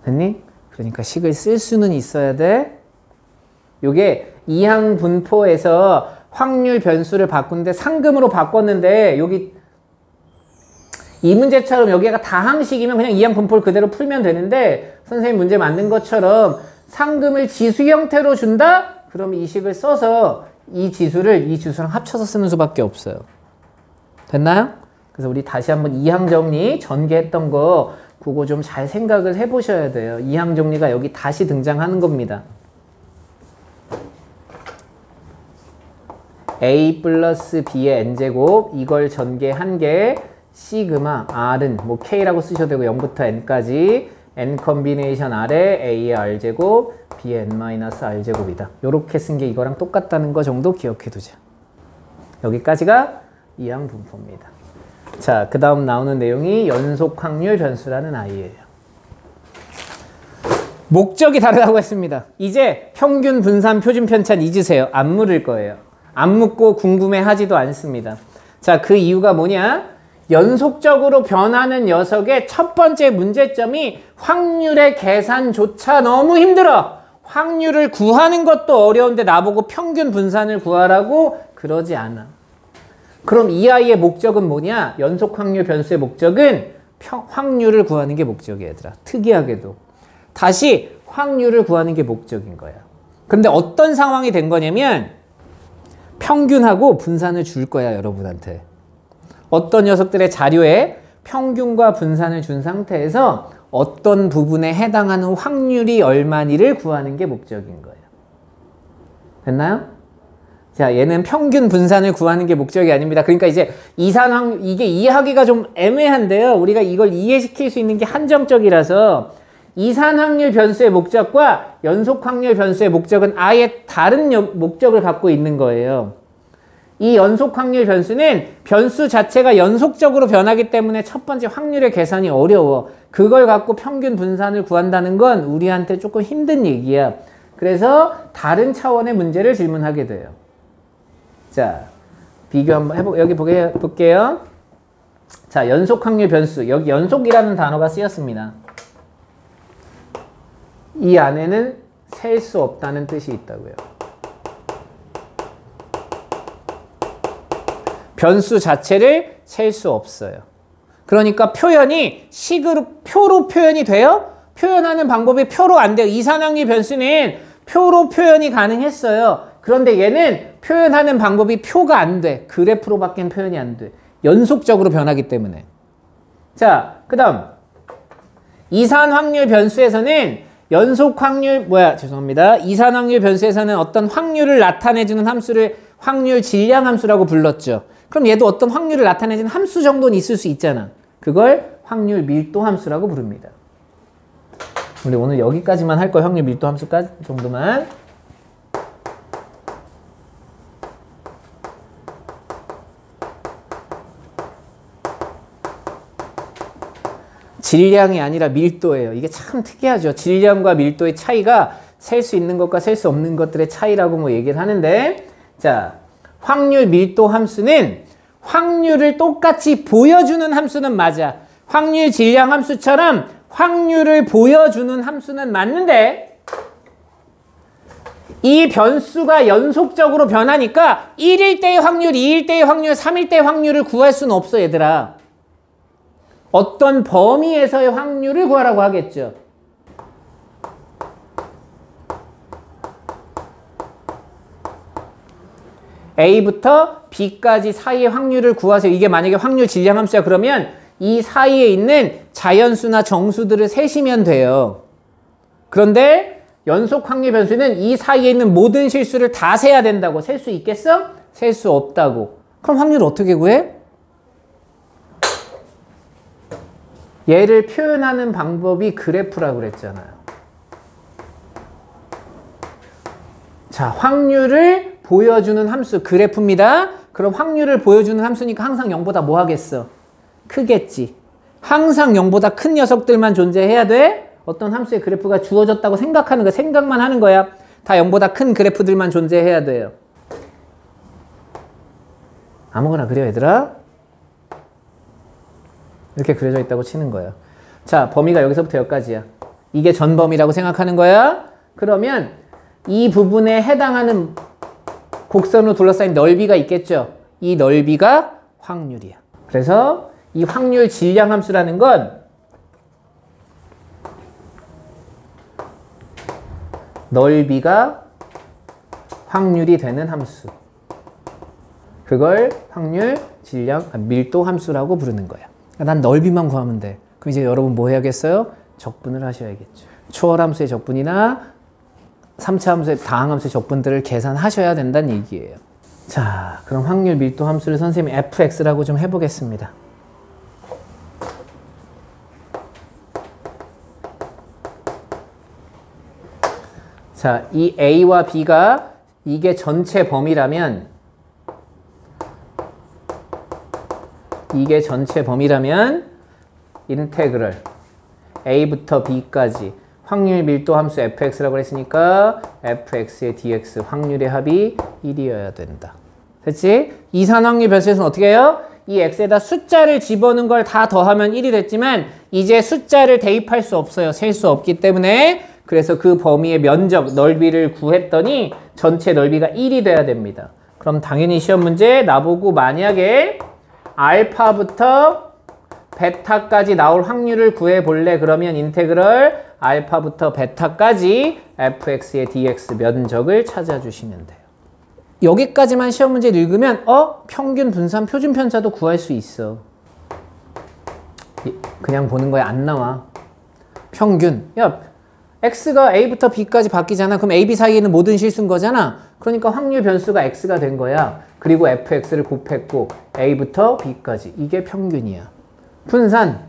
됐니? 그러니까 식을 쓸 수는 있어야 돼. 요게 이항 분포에서 확률 변수를 바꾸는데 상금으로 바꿨는데 여기 이 문제처럼 여기가 다항식이면 그냥 이항 분포를 그대로 풀면 되는데 선생님 문제 만든 것처럼 상금을 지수 형태로 준다? 그럼 이 식을 써서 이 지수를 이 지수랑 합쳐서 쓰는 수밖에 없어요. 됐나요? 그래서 우리 다시 한번 이항 정리 전개했던 거 그거 좀 잘 생각을 해보셔야 돼요. 이항 정리가 여기 다시 등장하는 겁니다. A 플러스 B의 N제곱 이걸 전개한 게 시그마 R은 뭐 K라고 쓰셔도 되고 0부터 N까지 N 컨비네이션 R의 A의 R제곱 B의 N-R제곱이다. 요렇게 쓴 게 이거랑 똑같다는 거 정도 기억해 두자. 여기까지가 이항 분포입니다. 자, 그 다음 나오는 내용이 연속 확률 변수라는 아이예요. 목적이 다르다고 했습니다. 이제 평균 분산 표준 편차는 잊으세요. 안 물을 거예요. 안 묻고 궁금해하지도 않습니다. 자, 그 이유가 뭐냐? 연속적으로 변하는 녀석의 첫 번째 문제점이 확률의 계산조차 너무 힘들어. 확률을 구하는 것도 어려운데 나보고 평균 분산을 구하라고 그러지 않아. 그럼 이 아이의 목적은 뭐냐? 연속 확률 변수의 목적은 확률을 구하는 게 목적이야, 얘들아. 특이하게도. 다시 확률을 구하는 게 목적인 거야. 그런데 어떤 상황이 된 거냐면 평균하고 분산을 줄 거야, 여러분한테. 어떤 녀석들의 자료에 평균과 분산을 준 상태에서 어떤 부분에 해당하는 확률이 얼마니를 구하는 게 목적인 거예요. 됐나요? 자, 얘는 평균 분산을 구하는 게 목적이 아닙니다. 그러니까 이제 이산 확률, 이게 이해하기가 좀 애매한데요. 우리가 이걸 이해시킬 수 있는 게 한정적이라서 이산 확률 변수의 목적과 연속 확률 변수의 목적은 아예 다른 목적을 갖고 있는 거예요. 이 연속 확률 변수는 변수 자체가 연속적으로 변하기 때문에 첫 번째 확률의 계산이 어려워. 그걸 갖고 평균 분산을 구한다는 건 우리한테 조금 힘든 얘기야. 그래서 다른 차원의 문제를 질문하게 돼요. 자, 비교 한번 여기 볼게요. 자, 연속 확률 변수. 여기 연속이라는 단어가 쓰였습니다. 이 안에는 셀 수 없다는 뜻이 있다고요. 변수 자체를 셀 수 없어요. 그러니까 표현이 식으로, 표로 표현이 돼요? 표현하는 방법이 표로 안 돼요. 이산확률 변수는 표로 표현이 가능했어요. 그런데 얘는 표현하는 방법이 표가 안 돼. 그래프로밖에 표현이 안 돼. 연속적으로 변하기 때문에. 자, 그 다음 이산확률 변수에서는 이산확률 변수에서는 어떤 확률을 나타내주는 함수를 확률 질량 함수라고 불렀죠. 그럼 얘도 어떤 확률을 나타내주는 함수 정도는 있을 수 있잖아. 그걸 확률 밀도 함수라고 부릅니다. 우리 오늘 여기까지만 할 거예요. 확률 밀도 함수까지 정도만. 질량이 아니라 밀도예요. 이게 참 특이하죠. 질량과 밀도의 차이가 셀 수 있는 것과 셀 수 없는 것들의 차이라고 뭐 얘기를 하는데, 자, 확률 밀도 함수는 확률을 똑같이 보여주는 함수는 맞아. 확률 질량 함수처럼 확률을 보여주는 함수는 맞는데 이 변수가 연속적으로 변하니까 1일 때의 확률, 2일 때의 확률, 3일 때의 확률을 구할 수는 없어, 얘들아. 어떤 범위에서의 확률을 구하라고 하겠죠. A부터 B까지 사이의 확률을 구하세요. 이게 만약에 확률 질량 함수야. 그러면 이 사이에 있는 자연수나 정수들을 세시면 돼요. 그런데 연속 확률 변수는 이 사이에 있는 모든 실수를 다 세야 된다고. 셀 수 있겠어? 셀 수 없다고. 그럼 확률을 어떻게 구해? 얘를 표현하는 방법이 그래프라고 그랬잖아요. 자, 확률을 보여주는 함수, 그래프입니다. 그럼 확률을 보여주는 함수니까 항상 0보다 뭐 하겠어? 크겠지. 항상 0보다 큰 녀석들만 존재해야 돼? 어떤 함수의 그래프가 주어졌다고 생각하는 거야. 생각만 하는 거야. 다 0보다 큰 그래프들만 존재해야 돼요. 아무거나 그려, 얘들아. 이렇게 그려져 있다고 치는 거예요. 자, 범위가 여기서부터 여기까지야. 이게 전범위라고 생각하는 거야. 그러면 이 부분에 해당하는 곡선으로 둘러싸인 넓이가 있겠죠. 이 넓이가 확률이야. 그래서 이 확률 질량 함수라는 건 넓이가 확률이 되는 함수. 그걸 확률 질량 밀도 함수라고 부르는 거야. 난 넓이만 구하면 돼. 그럼 이제 여러분 뭐 해야겠어요? 적분을 하셔야겠죠. 초월함수의 적분이나 3차 함수의 다항함수의 적분들을 계산하셔야 된다는 얘기예요. 자, 그럼 확률 밀도 함수를 선생님이 fx라고 좀 해보겠습니다. 자, 이 a와 b가 이게 전체 범위라면 인테그럴 a부터 b까지 확률 밀도 함수 fx라고 했으니까 fx의 dx 확률의 합이 1이어야 된다. 됐지? 이산 확률 변수에서는 어떻게 해요? 이 x에다 숫자를 집어넣은 걸 다 더하면 1이 됐지만 이제 숫자를 대입할 수 없어요. 셀 수 없기 때문에. 그래서 그 범위의 면적, 넓이를 구했더니 전체 넓이가 1이 돼야 됩니다. 그럼 당연히 시험 문제 나보고 만약에 알파부터 베타까지 나올 확률을 구해볼래? 그러면 인테그럴 알파부터 베타까지 fx의 dx 면적을 찾아주시면 돼요. 여기까지만 시험 문제를 읽으면 평균 분산 표준 편차도 구할 수 있어. 그냥 보는 거야. 안 나와. 평균. 야, x가 a부터 b까지 바뀌잖아. 그럼 a, b 사이에는 모든 실수인 거잖아. 그러니까 확률 변수가 x가 된 거야. 그리고 fx를 곱했고 a부터 b까지. 이게 평균이야. 분산.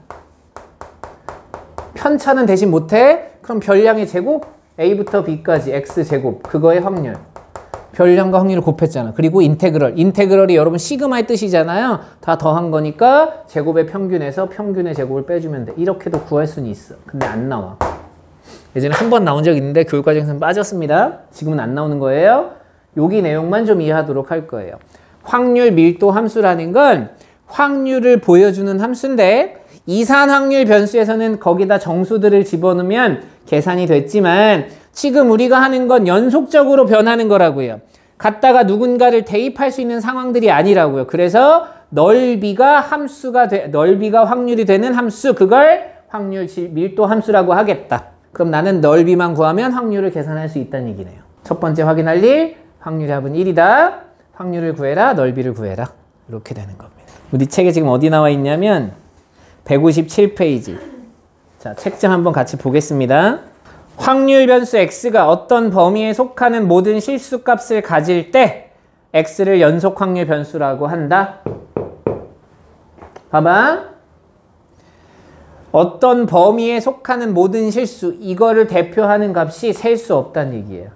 편차는 대신 못해? 그럼 별량의 제곱 a부터 b까지 x제곱. 그거의 확률. 별량과 확률을 곱했잖아. 그리고 인테그럴. 인테그럴이 여러분 시그마의 뜻이잖아요. 다 더한 거니까 제곱의 평균에서 평균의 제곱을 빼주면 돼. 이렇게도 구할 수는 있어. 근데 안 나와. 예전에 한 번 나온 적 있는데 교육과정에서는 빠졌습니다. 지금은 안 나오는 거예요. 여기 내용만 좀 이해하도록 할 거예요. 확률 밀도 함수라는 건 확률을 보여주는 함수인데 이산 확률 변수에서는 거기다 정수들을 집어넣으면 계산이 됐지만 지금 우리가 하는 건 연속적으로 변하는 거라고요. 갖다가 누군가를 대입할 수 있는 상황들이 아니라고요. 그래서 넓이가 확률이 되는 함수, 그걸 확률 밀도 함수라고 하겠다. 그럼 나는 넓이만 구하면 확률을 계산할 수 있다는 얘기네요. 첫 번째 확인할 일, 확률의 합은 1이다. 확률을 구해라, 넓이를 구해라. 이렇게 되는 겁니다. 우리 책에 지금 어디 나와 있냐면 157페이지. 자, 책장 한번 같이 보겠습니다. 확률 변수 x가 어떤 범위에 속하는 모든 실수값을 가질 때 x를 연속 확률 변수라고 한다. 봐봐. 어떤 범위에 속하는 모든 실수, 이거를 대표하는 값이 셀 수 없다는 얘기예요.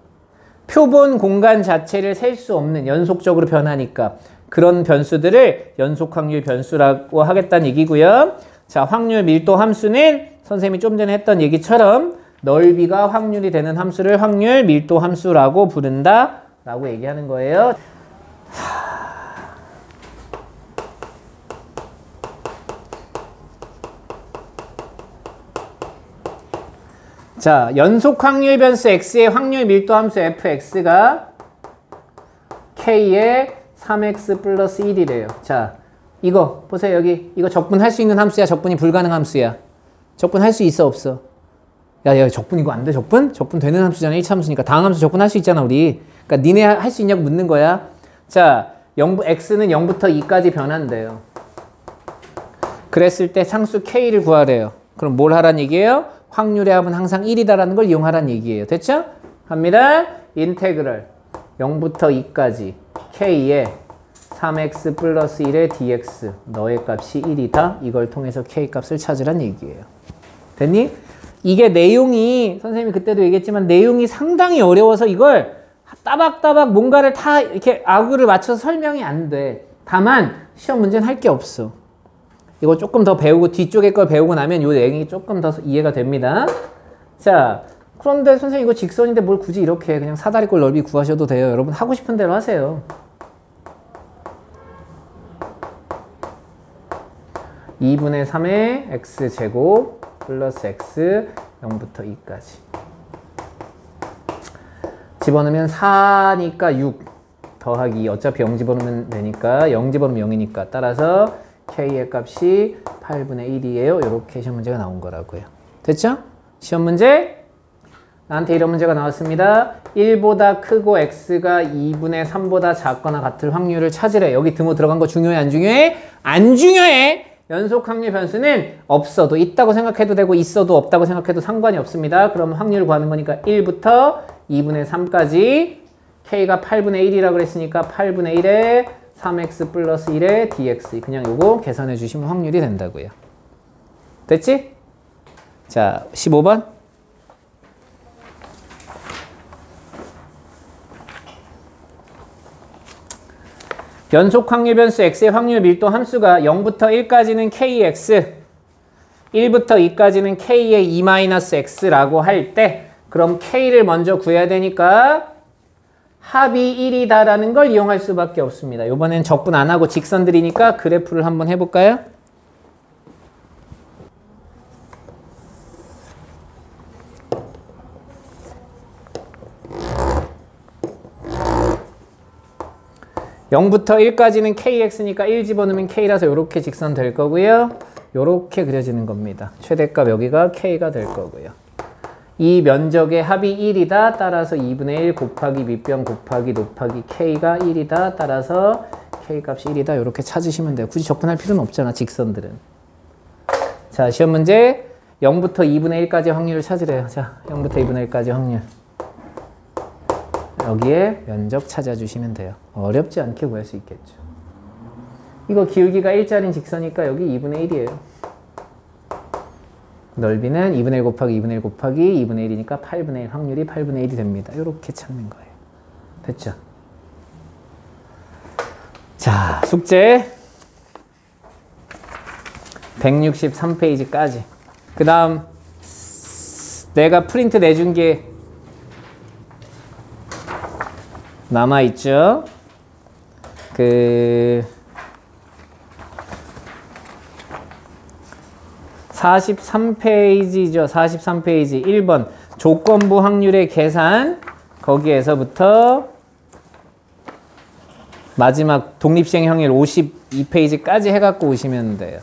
표본 공간 자체를 셀 수 없는, 연속적으로 변하니까 그런 변수들을 연속 확률 변수라고 하겠다는 얘기고요. 자, 확률 밀도 함수는 선생님이 좀 전에 했던 얘기처럼 넓이가 확률이 되는 함수를 확률 밀도 함수라고 부른다 라고 얘기하는 거예요. 자, 연속 확률 변수 x의 확률 밀도 함수 fx가 k의 3x 플러스 1이래요. 자, 이거 보세요. 여기 이거 적분할 수 있는 함수야, 적분이 불가능한 함수야? 적분할 수 있어, 없어? 야, 적분 이거 안 돼, 적분? 적분 되는 함수잖아. 1차 함수니까. 다음 함수 적분할 수 있잖아, 우리. 그러니까 니네 할 수 있냐고 묻는 거야. 자, x는 0부터 2까지 변한대요. 그랬을 때 상수 k를 구하래요. 그럼 뭘 하란 얘기예요? 확률의 합은 항상 1이다라는 걸 이용하란 얘기예요. 됐죠? 갑니다. 인테그럴 0부터 2까지 k의 3x 플러스 1의 dx. 너의 값이 1이다. 이걸 통해서 k 값을 찾으란 얘기예요. 됐니? 이게 내용이 선생님이 그때도 얘기했지만 내용이 상당히 어려워서 이걸 따박따박 뭔가를 다 이렇게 아구를 맞춰서 설명이 안 돼. 다만 시험 문제는 할 게 없어. 이거 조금 더 배우고 뒤쪽에 걸 배우고 나면 이 내용이 조금 더 이해가 됩니다. 자, 그런데 선생님 이거 직선인데 뭘 굳이 이렇게 그냥 사다리꼴 넓이 구하셔도 돼요. 여러분 하고 싶은 대로 하세요. 2분의 3의 x제곱 플러스 x 0부터 2까지 집어넣으면 4니까 6 더하기 2. 어차피 0 집어넣으면 되니까 0 집어넣으면 0이니까 따라서 k의 값이 8분의 1이에요. 이렇게 시험 문제가 나온 거라고요. 됐죠? 시험 문제 나한테 이런 문제가 나왔습니다. 1보다 크고 x가 2분의 3보다 작거나 같을 확률을 찾으래. 여기 등호 들어간 거 중요해, 안 중요해? 안 중요해! 연속 확률 변수는 없어도 있다고 생각해도 되고 있어도 없다고 생각해도 상관이 없습니다. 그럼 확률을 구하는 거니까 1부터 2분의 3까지 k가 8분의 1이라고 그랬으니까 8분의 1에 3x 플러스 1의 dx. 그냥 요거 계산해 주시면 확률이 된다고요. 됐지? 자, 15번. 연속 확률 변수 x의 확률 밀도 함수가 0부터 1까지는 kx, 1부터 2까지는 k의 2-x라고 할 때 그럼 k를 먼저 구해야 되니까 합이 1이다라는 걸 이용할 수밖에 없습니다. 이번엔 적분 안 하고 직선들이니까 그래프를 한번 해볼까요? (0부터 1까지는 kx니까 1 집어넣으면 k라서 이렇게 직선 될 거고요. 이렇게 그려지는 겁니다. 최대값 여기가 k가 될 거고요. 이 면적의 합이 1이다. 따라서 2분의 1 곱하기 밑변 곱하기 높하기 k가 1이다. 따라서 k값이 1이다. 이렇게 찾으시면 돼요. 굳이 적분할 필요는 없잖아, 직선들은. 자, 시험 문제 0부터 2분의 1까지 확률을 찾으래요. 자, 0부터 2분의 1까지 확률. 여기에 면적 찾아주시면 돼요. 어렵지 않게 구할 수 있겠죠. 이거 기울기가 1짜리인 직선이니까 여기 2분의 1이에요. 넓이는 2분의 1 곱하기 2분의 1 곱하기 2분의 1이니까 8분의 1 확률이 8분의 1이 됩니다. 이렇게 찾는 거예요. 됐죠? 자, 숙제 163페이지까지. 그 다음 내가 프린트 내준 게 남아있죠? 43페이지죠. 43페이지 1번 조건부 확률의 계산, 거기에서부터 마지막 독립시행 확률 52페이지까지 해갖고 오시면 돼요.